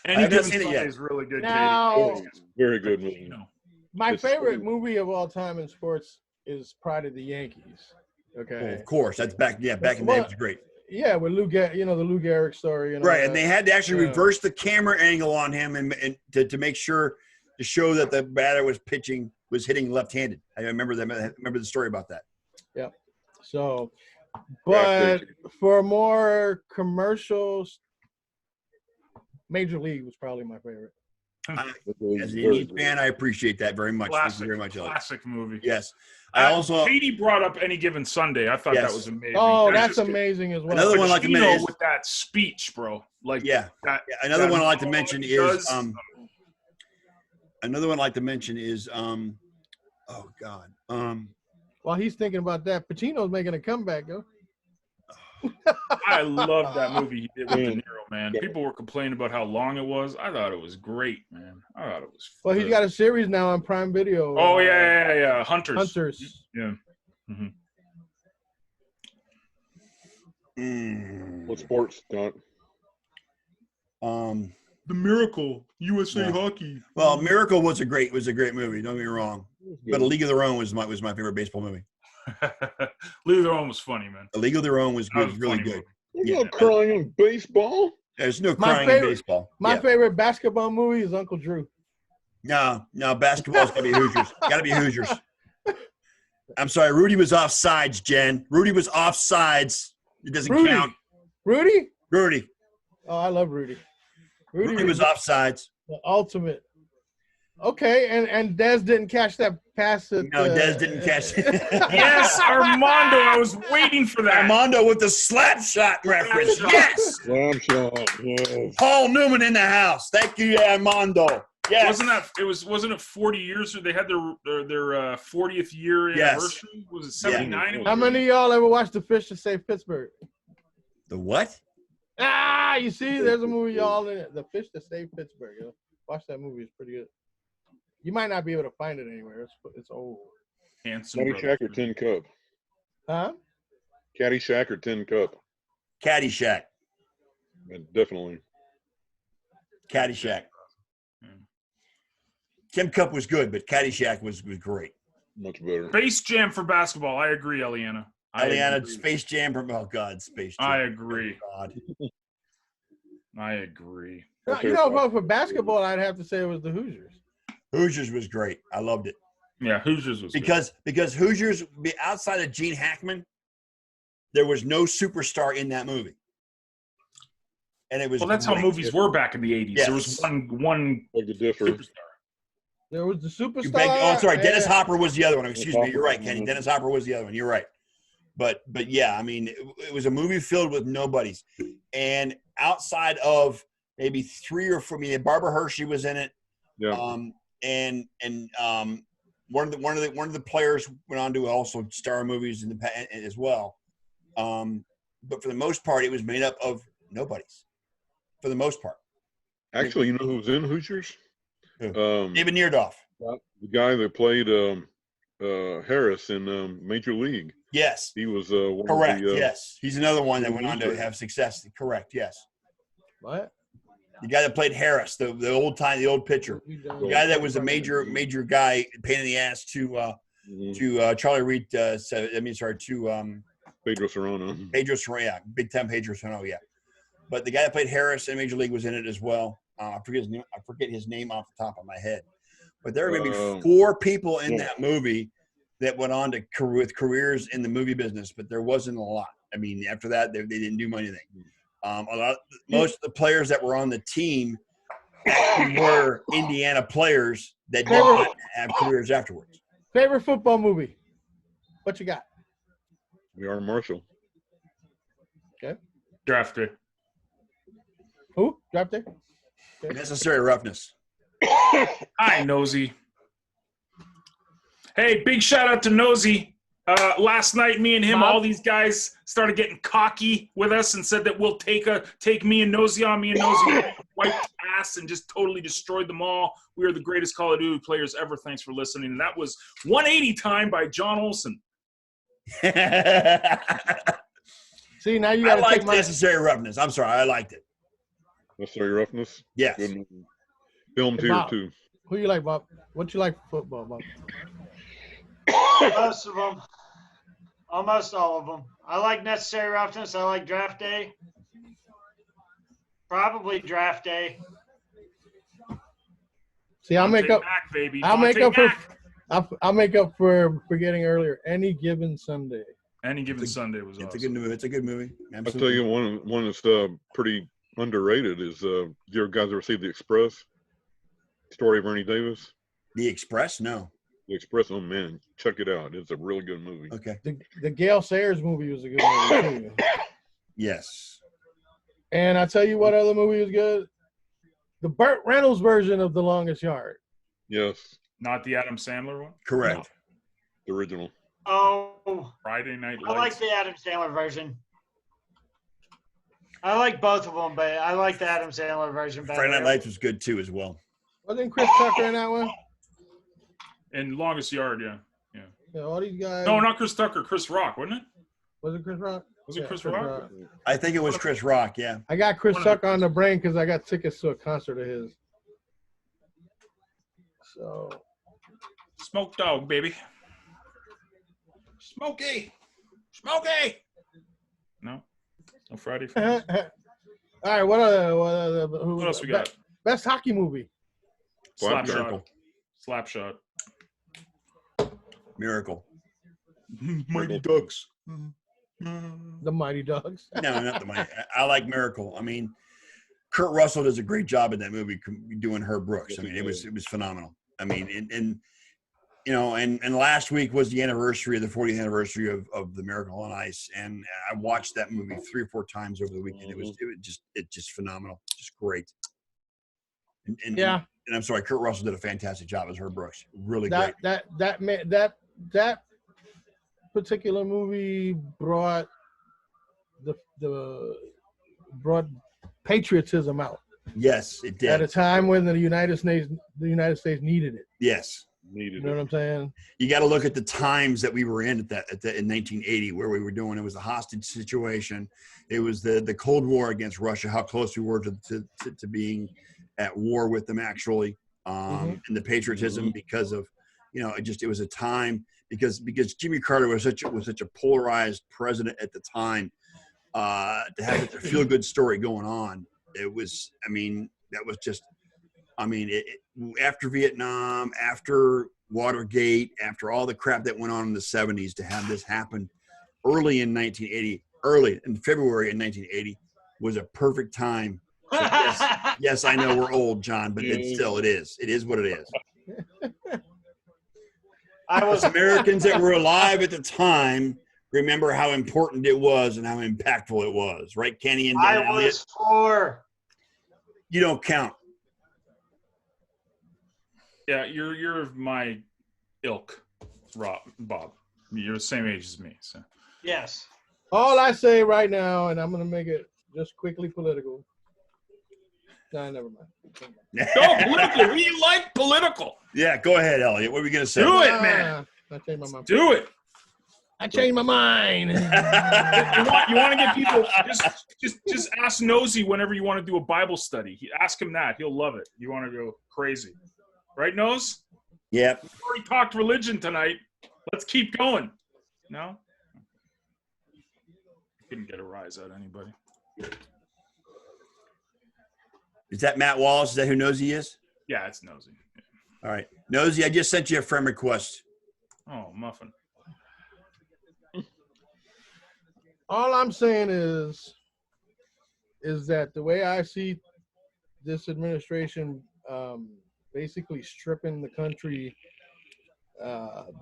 Any haven't Given seen it Sunday yet. is really good. Now, Katie. Very good movie. You know. my It's favorite funny. movie of all time in sports is Pride of the Yankees. Oh, Okay. of course. That's back. Yeah, back in the day, it was great. Yeah, with Lou Gehrig, the Lou Gehrig story. And all Right, and that. they had to actually Yeah. reverse the camera angle on him and to make sure to show that the batter was hitting left-handed. I remember the story about that. So, but for more commercials, Major League was probably my favorite. As an Indians fan, I appreciate that very much. Thank Classic, you very much, Elliot. classic movie. Yes. I also Katie brought up Any Given Sunday. I thought Yes. that was amazing. Oh, that's just- amazing as well. Another one I like to mention is with that speech, bro. Like yeah. that, Another that one I like to monologue mention he is does. oh God. While he's thinking about that, Pacino's making a comeback, yo. I love that movie he did with De Mm. Niro, man. People were complaining about how long it was. I thought it was great, man. I thought it was. Well, he's got a series now on Prime Video. Oh yeah. Hunters. Hunters. Yeah. hmm What sports, Don? The Miracle, USA No. Hockey. Well, Miracle was a great movie. Don't get me wrong. But A League of Their Own was my favorite baseball movie. Leave Their Own was funny, man. A League of Their Own was That good, was a really funny good. movie. There's no crying in baseball. There's no My crying favorite- in baseball. My Yeah. favorite basketball movie is Uncle Drew. No, basketball's gotta be Hoosiers. Gotta be Hoosiers. I'm sorry, Rudy was off sides, Jen. Rudy was off sides. It doesn't Rudy. count. Rudy? Rudy. Oh, I love Rudy. Rudy was off sides. the ultimate. Okay, and Dez didn't catch that pass. No, Dez didn't catch it. Yes, Armando. I was waiting for that. Armando with the slap shot reference. Yes. Slam shot. Yes. Paul Newman in the house. Thank you, Armando. Yes. Wasn't it 40 years? They had their 40th year Yes. anniversary. Was it 79? How many of y'all ever watched The Fish to Save Pittsburgh? The what? Ah, you see, there's a movie y'all in it. The Fish to Save Pittsburgh. Yo. Watch that movie; it's pretty good. You might not be able to find it anywhere. It's old. Handsome Caddyshack or brothers. Tin Cup? Huh? Caddyshack or Tin Cup? Caddyshack. Definitely. Caddyshack. Tim Cup was good, but Caddyshack was great. Much better. Space Jam for basketball. I agree, Eliana. Eliana, Space Jam from Space Jam. I agree. God. I agree. No, you know, for basketball, I'd have to say it was the Hoosiers. Hoosiers was great. I loved it Yeah, Hoosiers was good. because Hoosiers, outside of Gene Hackman, there was no superstar in that movie, and it was. Well, that's how great. movies were back in the 80s. There was Yes. one Like the differ. superstar. There was the superstar. Oh, sorry. Dennis and- Hopper was the other one. Excuse me. You're right, Kenny. Mhm. Dennis Hopper was the other one. You're right. But yeah, I mean, it was a movie filled with nobodies, and outside of maybe 3 or 4, I mean, Barbara Hershey was in it. Yeah. And one of the players went on to also star in movies as well. But for the most part, it was made up of nobodies. For the most part, Actually, you know who was in Hoosiers? Who? Um, David Neerdoff. the guy that played Harris in Major League. Yes, He was one correct. of the. Yes, he's another one that went on to loser. have success. Correct. Yes, What? the guy that played Harris, the old pitcher, the guy that was a major guy, pain in the ass to Mhm. Charlie Reed. To Pedro Serrano. Pedro Serrano, yeah, big time Pedro Serrano, yeah. But the guy that played Harris in Major League was in it as well. I forget his name off the top of my head. But there were maybe 4 people in that movie that went on to with careers in the movie business, but there wasn't a lot. I mean, after that, they didn't do anything. Most of the players that were on the team actually were Indiana players that did not have careers afterwards. Favorite football movie? What you got? We are Marshall. Draft day. Who? Drop there? Necessary roughness. Hi, Nosy. Hey, big shout out to Nosy. Last night, me and him, Bob? all these guys started getting cocky with us and said that we'll take me and Nosy on. Me and Nosy wiped ass and just totally destroyed them all. We are the greatest Call of Duty players ever. Thanks for listening. And that was 180 time by John Olson. See, now you I got to liked take my. Necessary Roughness. I'm sorry, I liked it. Necessary Roughness. Yes. Good movie. Filmed Hey, here Bob. too. Who you like, Bob? What you like for football, Bob? Most of them. Almost all of them. I like Necessary Roughness. I like Draft Day. Probably Draft Day. See, I'll make Dante up. Mack, baby. I'll make Dante up for. Mack. I'll make up for forgetting earlier. Any given Sunday. Any Given Sunday was It's awesome. a good movie. It's a good movie. I'll tell Absolutely. you one that's pretty underrated is you guys ever see The Express? Story of Ernie Davis. The Express? No. The Express. Oh man, check it out. It's a really good movie. Okay. The Gail Sayers movie was a good movie too. Yes. And I tell you what other movie was good? The Burt Reynolds version of The Longest Yard. Yes, Not the Adam Sandler one. Correct. the original. Oh, Friday Night I like Lights. the Adam Sandler version. I like both of them, but I like the Adam Sandler version better. Friday Night Lights was good too, as well. Wasn't Chris Tucker in that one? And Longest Yard, yeah. Yeah, all these guys. No, not Chris Tucker. Chris Rock, wasn't it? Was it Chris Rock? Was it Yeah, Chris Rock? I think it was Chris Rock. Yeah. I got Chris One of the- Tucker on the brain because I got tickets to a concert of his. So Smoke Dog, baby. Smokey. Smokey. No. No Friday. all Films. right, what other who, What else we got? Best hockey movie. Slap Miracle. shot. Slap shot. Miracle. Mighty Ducks. The Mighty Ducks. No, not the money. I like Miracle. I mean, Kurt Russell does a great job in that movie doing Herb Brooks. I mean, it was phenomenal. I mean, and you know, and last week was the anniversary of the 40th anniversary of the Miracle on Ice, and I watched that movie 3 or 4 times over the weekend. It was just phenomenal, just great. And Yeah, and I'm sorry, Kurt Russell did a fantastic job as Herb Brooks. Really that great. that particular movie brought the brought patriotism out Yes, it at a did. time when the United States needed it. Yes. You know what I'm saying? You got to look at the times that we were in in 1980, where we were doing. It was a hostage situation. It was the Cold War against Russia. How close we were to being at war with them, actually, and the patriotism because of, you know, it was a time because Jimmy Carter was such a polarized president at the time. To have a feel good story going on, it was. I mean, that was just I mean, after Vietnam, after Watergate, after all the crap that went on in the 70s, to have this happen early in 1980, early in February in 1980, was a perfect time. So yes, I know we're old, John, but it is. It is what it is. Us Americans that were alive at the time remember how important it was and how impactful it was, right, Kenny and I Elliot? was 4. You don't count. Yeah, you're my ilk, Bob. You're the same age as me. So Yes. All I say right now, and I'm going to make it just quickly political. Nah, never mind. go political. We like political. Yeah, go ahead, Elliot. What are we gonna say? Do it, man. I changed my mind. Do it. I changed my mind. You want to get people just ask Nosy whenever you want to do a Bible study. Ask him that. He'll love it. You want to go crazy. Right, Nose? Yep. We already talked religion tonight. Let's keep going. No? Couldn't get a rise out of anybody. Is that Matt Wallace? Is that who Nosy is? Yeah, it's Nosy. Yeah. All right. Nosy, I just sent you a friend request. Oh, Muffin. All I'm saying is that the way I see this administration basically stripping the country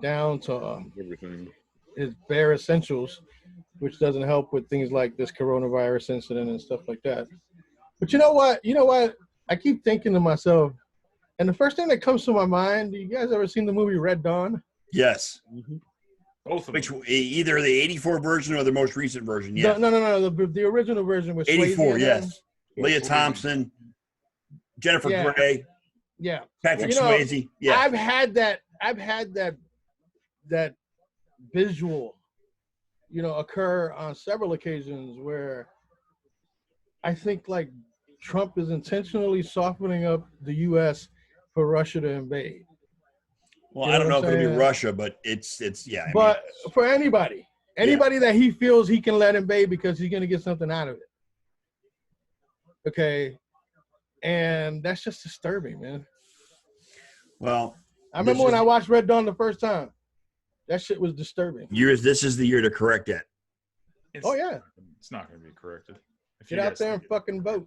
down to Everything. its bare essentials, which doesn't help with things like this coronavirus incident and stuff like that. But you know what? I keep thinking to myself, and the first thing that comes to my mind, you guys ever seen the movie Red Dawn? Yes. Both of Which them. either the 84 version or the most recent version? Yeah. No. The original version was 84, Swayze yes. and Leah Thompson, Jennifer Yeah. Grey, yeah. Patrick You know, Swayze. Yeah. I've had that visual, occur on several occasions where I think like Trump is intentionally softening up the U.S. for Russia to invade. Well, You know I don't know what if I'm it'll be saying? Russia, but it's yeah. But for anybody that he feels he can let invade because he's going to get something out of it. Okay. And that's just disturbing, man. Well, I remember when I watched Red Dawn the first time. That shit was disturbing. this is the year to correct that. It's, Oh, yeah. It's not going to be corrected. If Get you out guys there think and fucking vote.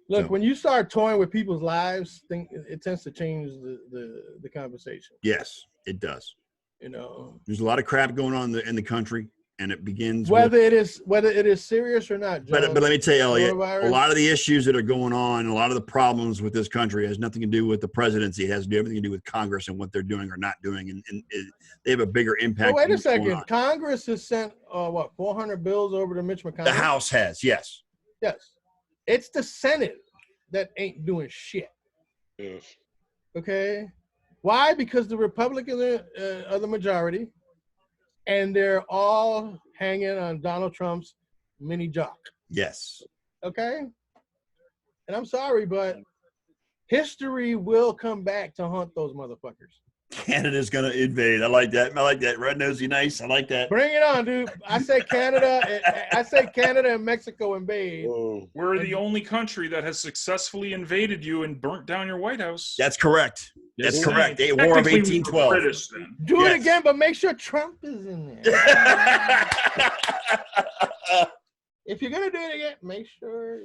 Look, So- when you start toying with people's lives, it tends to change the conversation. Yes, it does. There's There's a lot of crap going on in the country, and it begins whether with, it is serious or not. John, but let me tell you, Elliot, a coronavirus- lot of the issues that are going on, a lot of the problems with this country has nothing to do with the presidency. It has to do everything to do with Congress and what they're doing or not doing, and they have a bigger impact. Oh, wait on a what's going second. on. Congress has sent 400 bills over to Mitch McConnell. The House has, yes. Yes, it's the Senate that ain't doing shit. Yes. Okay, why? Because the Republicans are the majority, and they're all hanging on Donald Trump's mini jock. Yes. Okay, and I'm sorry, but history will come back to haunt those motherfuckers. Canada's going to invade. I like that. Red Nosy nice. I like that. Bring it on, dude. I say Canada. I say Canada and Mexico invade. Whoa. we're the only country that has successfully invaded you and burnt down your White House. That's correct. That's Yes. correct. The War of Technically, we were 1812. British then. Do it Yes. again, but make sure Trump is in there. If you're gonna do it again, make sure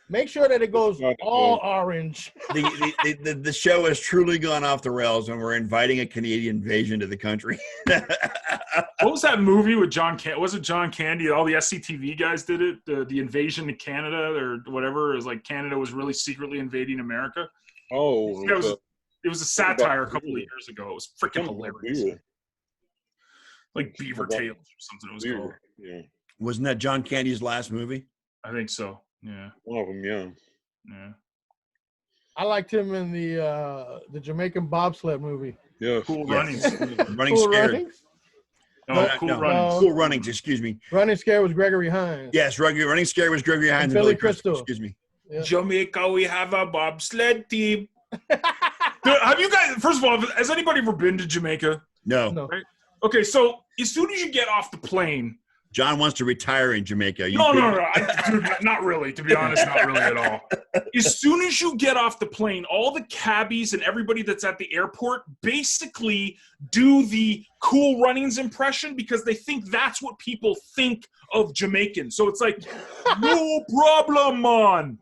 make sure that it goes all orange. the show has truly gone off the rails when we're inviting a Canadian invasion to the country. What was that movie with John Candy? Was it John Candy? All the SCTV guys did it. The invasion to Canada or whatever. It was like Canada was really secretly invading America. Oh, It was a satire a couple of years ago. It was freaking hilarious. Beer. Like Beaver Tales or something it was called. Yeah, Wasn't that John Candy's last movie? I think so. Yeah. one of them. Yeah. Yeah. I liked him in the Jamaican bobsled movie. Yes. Cool Yes. Runnings. Running Cool Scared. Runnings? No, Cool No. Runnings. Cool Runnings, excuse me. Running Scared was Gregory Hines. Yes, Running Scared was Gregory Hines and Billy Billy Crystal. Crystal. Excuse me. Yeah. Jamaica, we have a bobsled team. Dude, have you guys, first of all, has anybody ever been to Jamaica? No. No. Okay, so as soon as you get off the plane, John wants to retire in Jamaica. No. Dude, not really. To be honest, not really at all. As soon as you get off the plane, all the cabbies and everybody that's at the airport basically do the Cool Runnings impression because they think that's what people think of Jamaicans. So it's like, no problem, man.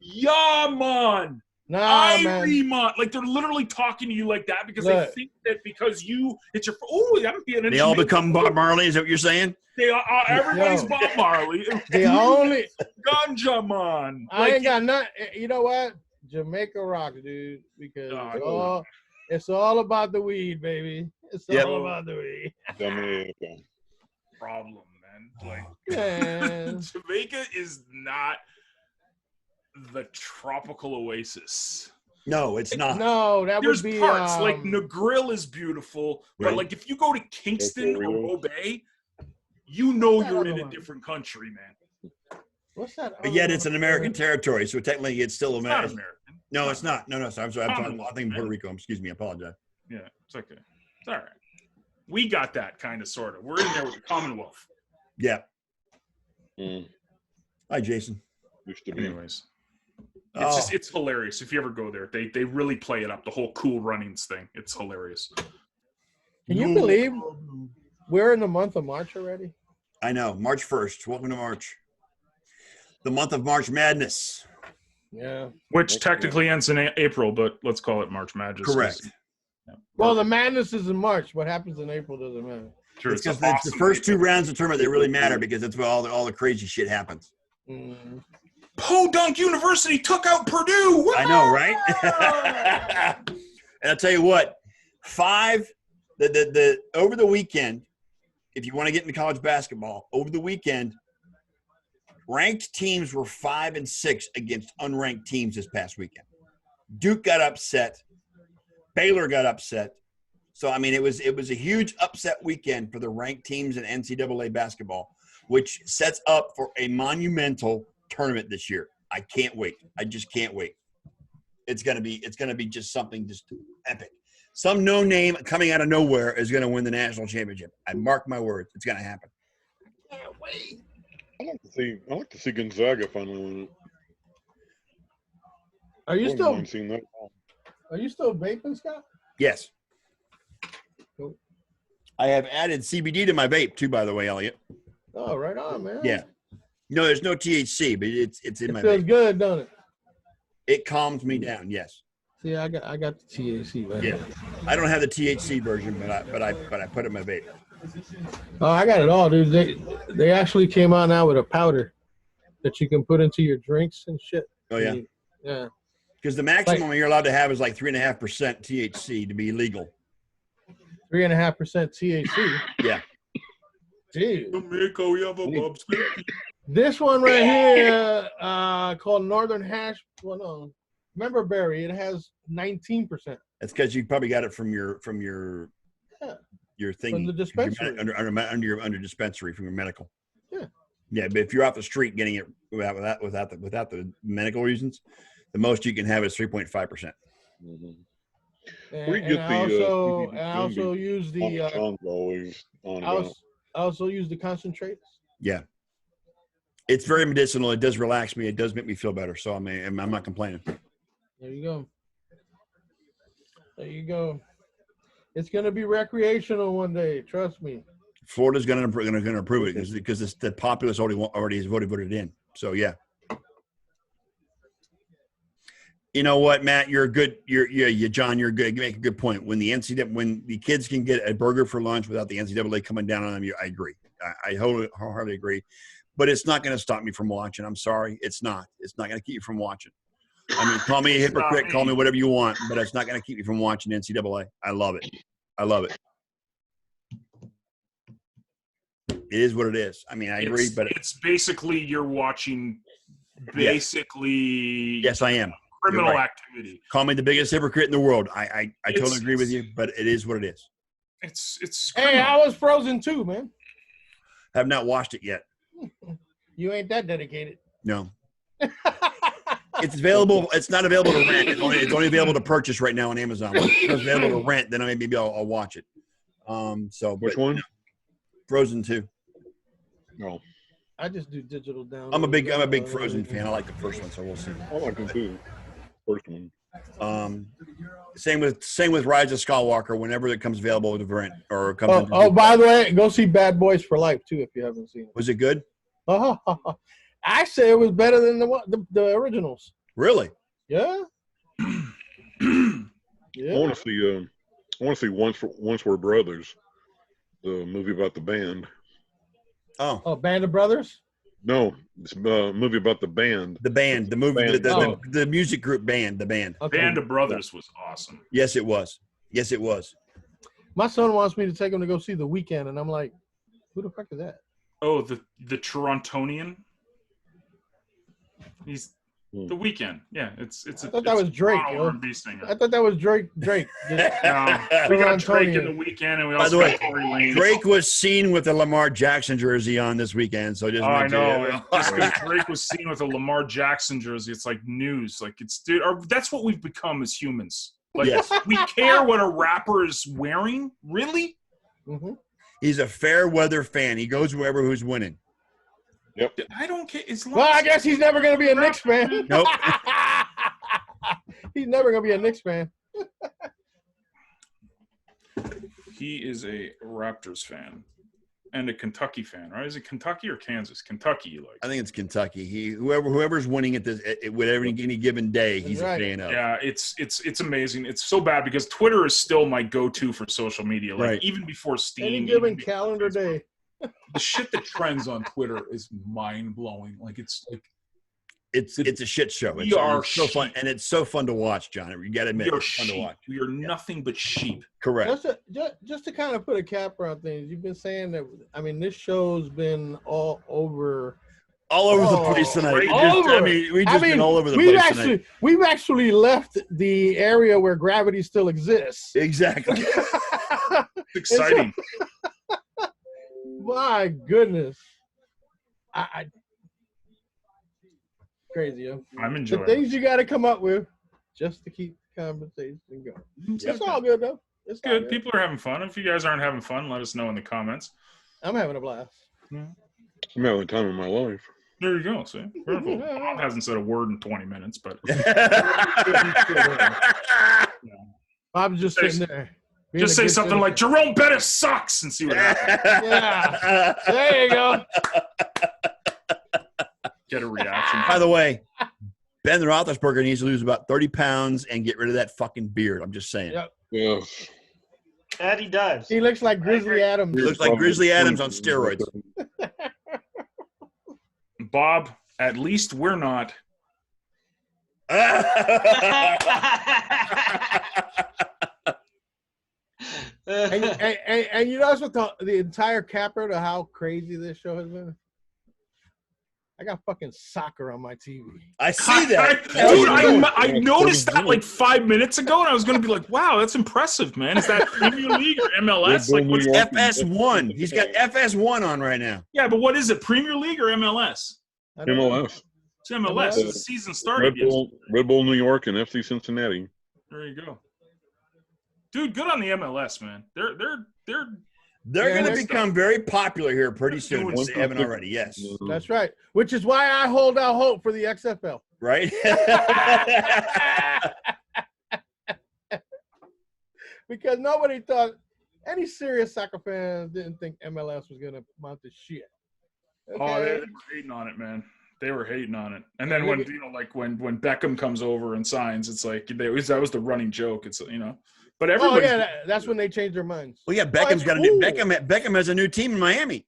Yeah, man. Nah, man. Man. Like they're literally talking to you like that because Look. they think that because it's your. Oh, I'm being. They all become Bob Marley. Is that what you're saying? They are. Everybody's Yo. Bob Marley. The only Ganja man. I ain't got nothing. You know what? Jamaica rocks, dude. Because it's all about the weed, baby. It's Yep. all about the weed. Jamaica. problem, man. Like Man. Jamaica is not the tropical oasis. No, it's not. No, that There's would be parts like Negril is beautiful, but Right. like if you go to Kingston or Real. Robay, you know What's that you're in other a one? different country, man. What's that? But yet other it's an one? American territory, so technically it's still It's not American. American. No, it's not. No, sorry. I'm sorry. I'm talking. Commonwealth, I think Puerto man. Rico. Excuse me. I apologize. Yeah, it's okay. It's all right. We got that kind of sort of. We're in there with the Commonwealth. Yeah. Mm, Hi, Jason. used to be. Anyways. Oh. It's hilarious. If you ever go there, they really play it up. The whole Cool Runnings thing. It's hilarious. Can you believe we're in the month of March already? I know. March 1st. Welcome to March. The month of March Madness. Yeah. Which That's technically ends in April, but let's call it March Madness. Correct. Yeah. Well, the madness is in March. What happens in April doesn't matter. Sure, It's it's because awesome the first two weekend. rounds of the tournament that really matter because that's where all the crazy shit happens. Mm. Podunk University took out Purdue. I know, right? And I'll tell you what, the over the weekend, if you want to get into college basketball, over the weekend, ranked teams were 5 and 6 against unranked teams this past weekend. Duke got upset. Baylor got upset. So I mean, it was a huge upset weekend for the ranked teams in NCAA basketball, which sets up for a monumental tournament this year. I can't wait. I just can't wait. It's gonna be just something just epic. Some no name coming out of nowhere is gonna win the national championship. I mark my words. It's gonna happen. Can't wait. I like to see Gonzaga finally win it. Are you Wouldn't still mind seeing that. vaping, Scott? Yes. Cool. I have added CBD to my vape too, by the way, Elliot. Oh, right on, man. Yeah. No, there's no THC, but it's in It my feels vape. good, don't it? It calms me down. Yes. See, I got the THC, man. Yeah. I don't have the THC version, but I put it in my vape. Oh, I got it all, dude. They actually came out now with a powder that you can put into your drinks and shit. Oh yeah. Yeah. Because the maximum you're allowed to have is like 3.5% THC to be legal. 3.5% THC. Yeah. Dude. Jamaica, we have a Bob's Cookie. This one right here, called Northern Hash. Well, no, Member Berry. It has 19%. That's because you probably got it from your Yeah. your thing From the dispensary. under dispensary from your medical. Yeah. Yeah, but if you're off the street getting it without the medical reasons, the most you can have is 3.5%. Mm-hmm. And, Where you get I the also, CBD and I also use the Song's always on I and also, I also use the concentrates. Yeah. It's very medicinal. It does relax me. It does make me feel better. So I mean, I'm not complaining. There you go. There you go. It's gonna be recreational one day. Trust me. Florida's going to approve it because the populace already has voted in. So yeah. You know what, Matt? You're good. John. You're good. You make a good point. When the kids can get a burger for lunch without the NCAA coming down on them, I agree. I wholeheartedly agree. But it's not going to stop me from watching. I'm sorry. It's not. It's not going to keep you from watching. I mean, call me a hypocrite, call me whatever you want, but it's not going to keep you from watching NCAA. I love it. I love it. It is what it is. I mean, I agree, but it's basically you're watching basically yes, I am. criminal You're right. activity. Call me the biggest hypocrite in the world. I totally agree with you, but it is what it is. It's Hey, criminal. I was frozen too, man. I have not watched it yet. You ain't that dedicated. No. It's available. It's not available to rent. It's only available to purchase right now on Amazon. When it's available to rent, then maybe I'll watch it. Which one? Frozen 2. No, I just do digital download. I'm a big Frozen fan. I like the first one, so we'll see. I like them too. First one. Same with Rise of Skywalker. Whenever it comes available to rent or comes. Oh, into- oh, by the way, go see Bad Boys for Life too if you haven't seen it. Was it good? I say it was better than the originals. Really? Yeah. I Yeah. want to see Once Were Brothers, the movie about the band. Oh, Oh, Band of Brothers. No, it's a movie about the band. the band, the movie, Band. the music group band, the band. Okay. Band of Brothers was awesome. Yes, it was. Yes, it was. My son wants me to take him to go see The Weeknd, and I'm like, who the fuck is that? Oh, the Torontonian. He's Hmm. The Weeknd. Yeah, it's. I thought that was Drake, Toronto yo. R&B singer. I thought that was Drake. No, we got Drake in Torontonian. The Weeknd, and we By also the way, got Tory Lanez. Drake was seen with the Lamar Jackson jersey on this weekend, so just. Oh, I mention know. it. And just because Drake was seen with a Lamar Jackson jersey, it's like news. Like it's dude. That's what we've become as humans. Like Yes. we care what a rapper is wearing. Really? Mhm. He's a fair weather fan. He goes wherever who's winning. I don't care. As long Well, I as- guess he's never going to be a Knicks fan. Nope. He's never going to be a Knicks fan. He is a Raptors fan and a Kentucky fan, right? Is it Kentucky or Kansas? Kentucky, you like? I think it's Kentucky. Whoever's winning at this at whatever any given day, he's Right. a fan of. Yeah, it's amazing. It's so bad because Twitter is still my go-to for social media. Like Right. even before Steam, Any even given before calendar Facebook. day. The shit that trends on Twitter is mind-blowing. Like it's like It's a shit show. We It's are so fun, sheep. and it's so fun to watch, John. You got to admit, we are it's fun to sheep. watch. We are nothing but sheep. Correct. Just to kind of put a cap around things, you've been saying that. I mean, this show's been all over. All over the Oh, place tonight. right. I Over. mean, we've just been all over the place tonight. we've actually left the area where gravity still exists. Exactly. It's exciting. My goodness, I crazy. Yo. I'm The enjoying it. things you got to come up with just to keep the conversation going. It's all good though. It's all Good. People are having fun. If you guys aren't having fun, let us know in the comments. I'm having a blast. I'm having the time of my life. There you go. See, Wonderful. Bob hasn't said a word in 20 minutes, but Bob's just sitting there. being just a say good something like citizen. Jerome Bettis sucks and see what happens. Yeah. There you go. Get a reaction. By the way, Ben Roethlisberger needs to lose about 30 pounds and get rid of that fucking beard. I'm just saying. Yep. Yes. That he does. He looks like Grizzly Adams. He looks like Grizzly Adams on steroids. Bob, at least we're not. And you notice what the entire capper to how crazy this show has been? I got fucking soccer on my TV. I see that. Dude, I noticed that like 5 minutes ago, and I was going to be like, wow, that's impressive, man. Is that Premier League or MLS? Like, what's FS1. He's got FS1 on right now. Yeah, but what is it, Premier League or MLS? I don't know. MLS. It's MLS. The season started. Red Bull New York and FC Cincinnati. There you go. Dude, good on the MLS, man. They're They're Yeah, going to they're become very popular here pretty soon. Doing If they haven't already. Yes. That's right. Which is why I hold out hope for the XFL. Right? Because nobody thought, any serious soccer fan didn't think MLS was going to amount to shit. Oh, they Okay? were hating on it, man. They were hating on it. And then when when Beckham comes over and signs, it's like that was the running joke. It's but Oh, everybody. yeah, that's when they changed their minds. Well, yeah, Beckham's got a new Beckham has a new team in Miami.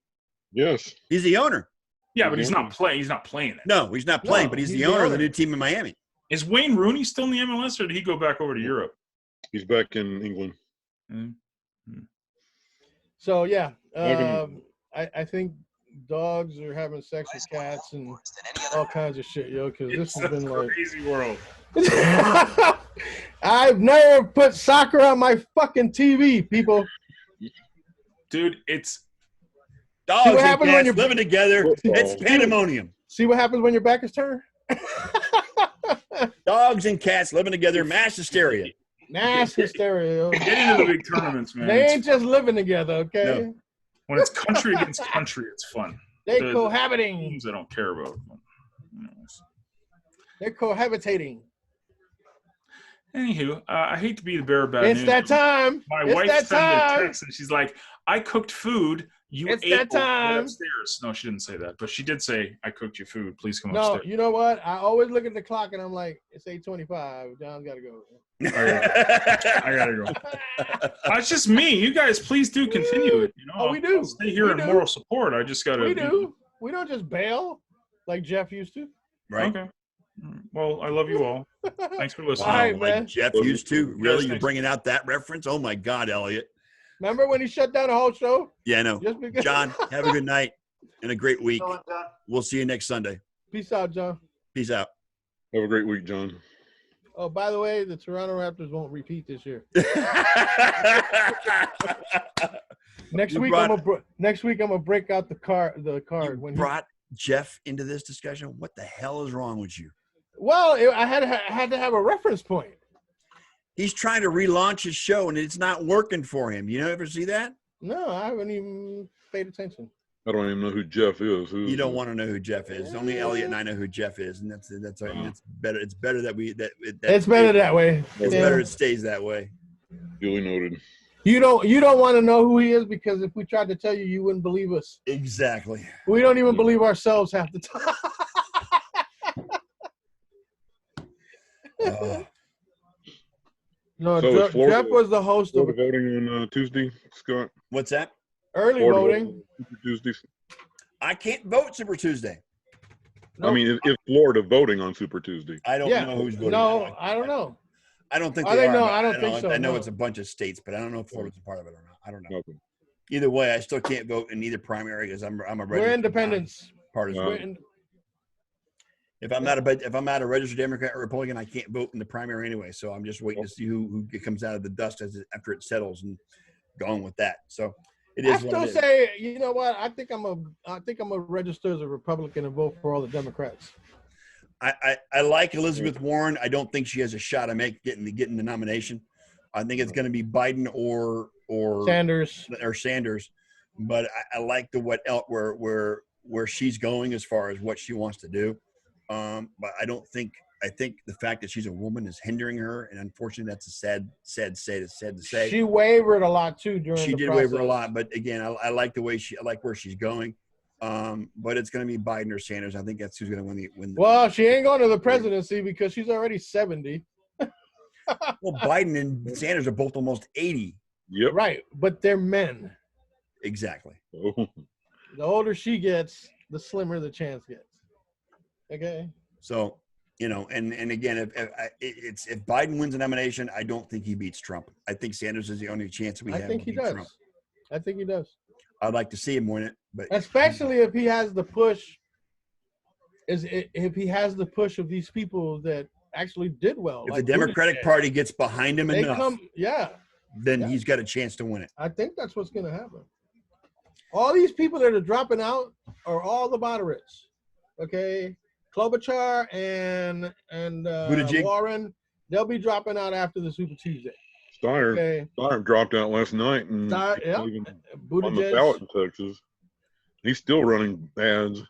Yes. He's the owner. Yeah, but he's not playing. He's not playing it. No, he's not playing, No, but he's he's the the owner of the owner. new team in Miami. Is Wayne Rooney still in the MLS, or did he go back over to Europe? He's back in England. So, yeah, Welcome. I think dogs are having sex with cats and all kinds of shit, yo, because this It's has a been like... crazy world. I've never put soccer on my fucking TV, people. Dude, it's Dogs what and happens when cats you're- living together. Football. It's pandemonium. See what happens when your back is turned? Dogs and cats living together, mass hysteria. Mass hysteria. Yo. get into the big tournaments, man. They It's- ain't just living together, okay? No. when it's country against country, it's fun. They're The cohabiting. teams I don't care about. You know, They're cohabitating. anywho, I hate to be the bearer of bad It's news. that time. My It's wife that sent me a time. text and she's like, "I cooked food. You It's ate that over there time." upstairs." No, she didn't say that, but she did say, "I cooked you food. Please come No, upstairs." you know what? I always look at the clock and I'm like, it's 8:25. John's got to go. I gotta go. It's just me. You guys, please do continue it. You know, Oh, we do. I'll stay here We in do. moral support. I just gotta. We do. We don't just bail like Jeff used to. Right. Okay. Well, I love you all. Thanks for listening. All right, Wow, like man. Jeff used to. Really? You're thanks. bringing out that reference? Oh, my God, Elliot. Remember when he shut down the whole show? Yeah, I know. Just because. John, have a good night and a great week. Going down. We'll see you next Sunday. Peace out, John. Peace out. Have a great week, John. Oh, by the way, the Toronto Raptors won't repeat this year. Next You week, brought- I'm gonna break out the card. The You card when he, brought Jeff into this discussion. What the hell is wrong with you? well, I had to have a reference point. He's trying to relaunch his show and it's not working for him. You ever see that? No, I haven't even paid attention. I don't even know who Jeff is. You don't want to know who Jeff is. Only Elliot and I know who Jeff is, and that's it's better. It's better that we that It's better that way. It's Yeah. better it stays that way. Duly noted. You don't want to know who he is because if we tried to tell you, you wouldn't believe us. Exactly. We don't even believe ourselves half the time. No, So is Florida- Jeff was the host of Florida voting on Tuesday, Scott. What's that? early Florida voting. Super Tuesday. I can't vote Super Tuesday. No, I mean, is Florida voting on Super Tuesday? I don't yeah, know who's voting. no, I don't know. I don't think I they think are. no, but I don't think so, I know no. it's a bunch of states, but I don't know if Florida's a part of it or not. I don't know. Okay. Either way, I still can't vote in either primary because I'm a We're registered independents. partisan. We're in, If I'm not a registered Democrat or Republican, I can't vote in the primary anyway. So I'm just waiting to see who comes out of the dust after it settles and going with that. So it I is what still it is. say, you know what? I think I'm a register as a Republican and vote for all the Democrats. I like Elizabeth Warren. I don't think she has a shot of getting the nomination. I think it's going to be Biden or Sanders. Sanders. But I like where she's going as far as what she wants to do. But I think the fact that she's a woman is hindering her, and unfortunately, that's a sad to say. She wavered a lot too during She the did process. waver a lot, but again, I like the way I like where she's going. But it's going to be Biden or Sanders. I think that's who's going to win. Well, she ain't going to the presidency because she's already 70. Well, Biden and Sanders are both almost 80. Yep. Right, but they're men. Exactly. Oh, The older she gets, the slimmer the chance gets. Okay. So, and again, if Biden wins the nomination, I don't think he beats Trump. I think Sanders is the only chance we I have. think to he beat does. Trump. I think he does. I'd like to see him win it, but Especially if he has the push. If he has the push of these people that actually did well. if like the Democratic Buttigieg, Party gets behind him they enough, come. Yeah, then yeah. he's got a chance to win it. I think that's what's going to happen. All these people that are dropping out are all the moderates. Okay, Klobuchar and Buttigieg? Warren, they'll be dropping out after the Super Tuesday. Steyer, Okay, Steyer dropped out last night and Steyer, he's yeah. not even on the Buttigieg. ballot in Texas. He's still running ads.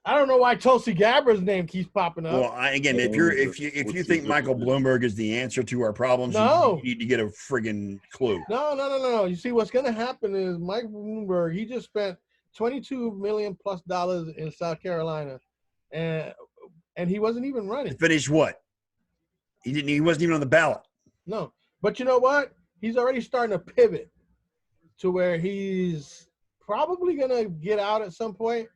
I don't know why Tulsi Gabbard's name keeps popping up. Well, if you think Michael Bloomberg is the answer to our problems, No. you need to get a friggin' clue. No. You see, what's going to happen is Mike Bloomberg, he just spent $22 million plus in South Carolina, and he wasn't even running. Finish what? He wasn't even on the ballot. No, but you know what? He's already starting to pivot to where he's probably going to get out at some point.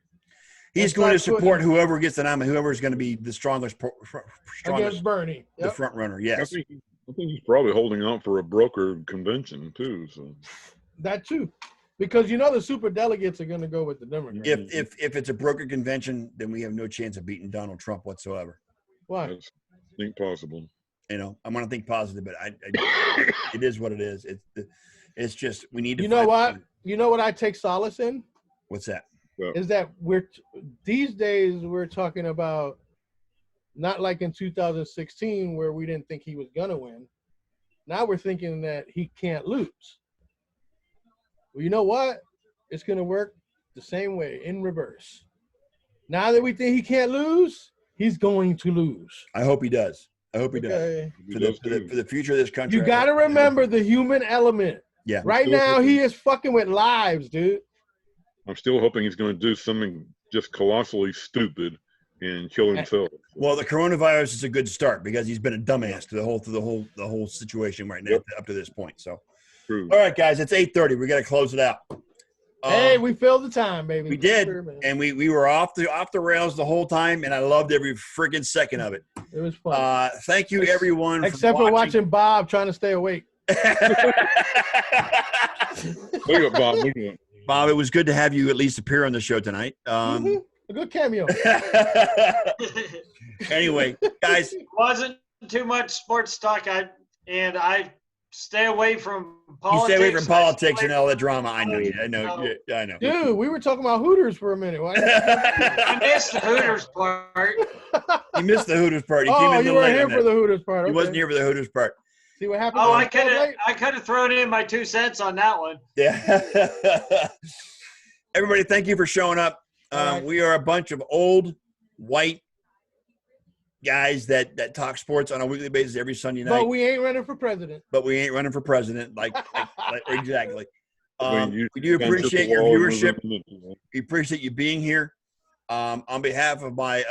He's And going to start support pushing whoever gets the nomination, whoever's going to be the strongest against Bernie. the Yep. front runner. I Yes. think he's probably holding out for a broker convention too. So That too. Because you know the super delegates are going to go with the Democrats. If it's a broker convention, then we have no chance of beating Donald Trump whatsoever. Why? that's I think possible. I'm going to think positive, but it is what it is. It's just we need to. You know what? You know what I take solace in? What's that? Is that these days we're talking about not like in 2016 where we didn't think he was gonna win. Now we're thinking that he can't lose. Well, you know what? it's going to work the same way in reverse. Now that we think he can't lose, he's going to lose. I hope he does. I hope he does. Okay. He For does the too. future of this country. You got to remember the human element. Yeah. Right still now, hoping- he is fucking with lives, dude. I'm still hoping he's going to do something just colossally stupid and kill himself. Well, the coronavirus is a good start because he's been a dumbass to the whole situation right now Yep. up to this point. So, True. all right, guys, it's 8:30. We got to close it out. Hey, we filled the time, baby. we did, Sure, man. and we were off the rails the whole time, and I loved every friggin' second of it. It was fun. Thank you, everyone, Except for watching Bob trying to stay awake. Look at Bob. Look at him. Bob, it was good to have you at least appear on the show tonight. Mhm. A good cameo. Anyway, guys, Wasn't too much sports talk. I stay away from you politics. stay away from I stay politics away and all that drama. I know you. I know. No. Yeah, I know. Dude, we were talking about Hooters for a minute. Why? I missed the Hooters part. You missed the Hooters part. He came in Oh, a you little were late here on for that. the Hooters part. He Okay. wasn't here for the Hooters part. See what happened? Oh, when I could was have late? I could have thrown in my 2 cents on that one. Yeah. Everybody, thank you for showing up. All right. We are a bunch of old white guys that talk sports on a weekly basis every Sunday night, But we ain't running for president. but we ain't running for president. Like exactly. You We do stand appreciate at the your wall and viewership. move in. We appreciate you being here. On behalf of my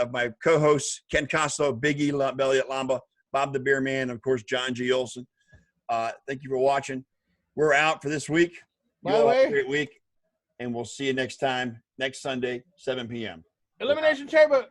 co-hosts, Ken Costello, Big E, Elliot Lamba, Bob the Beer Man, and of course, John G. Olson. Thank you for watching. We're out for this week. By You the all have a way- great week. And we'll see you next time, next Sunday, 7 p.m. Elimination Chamber.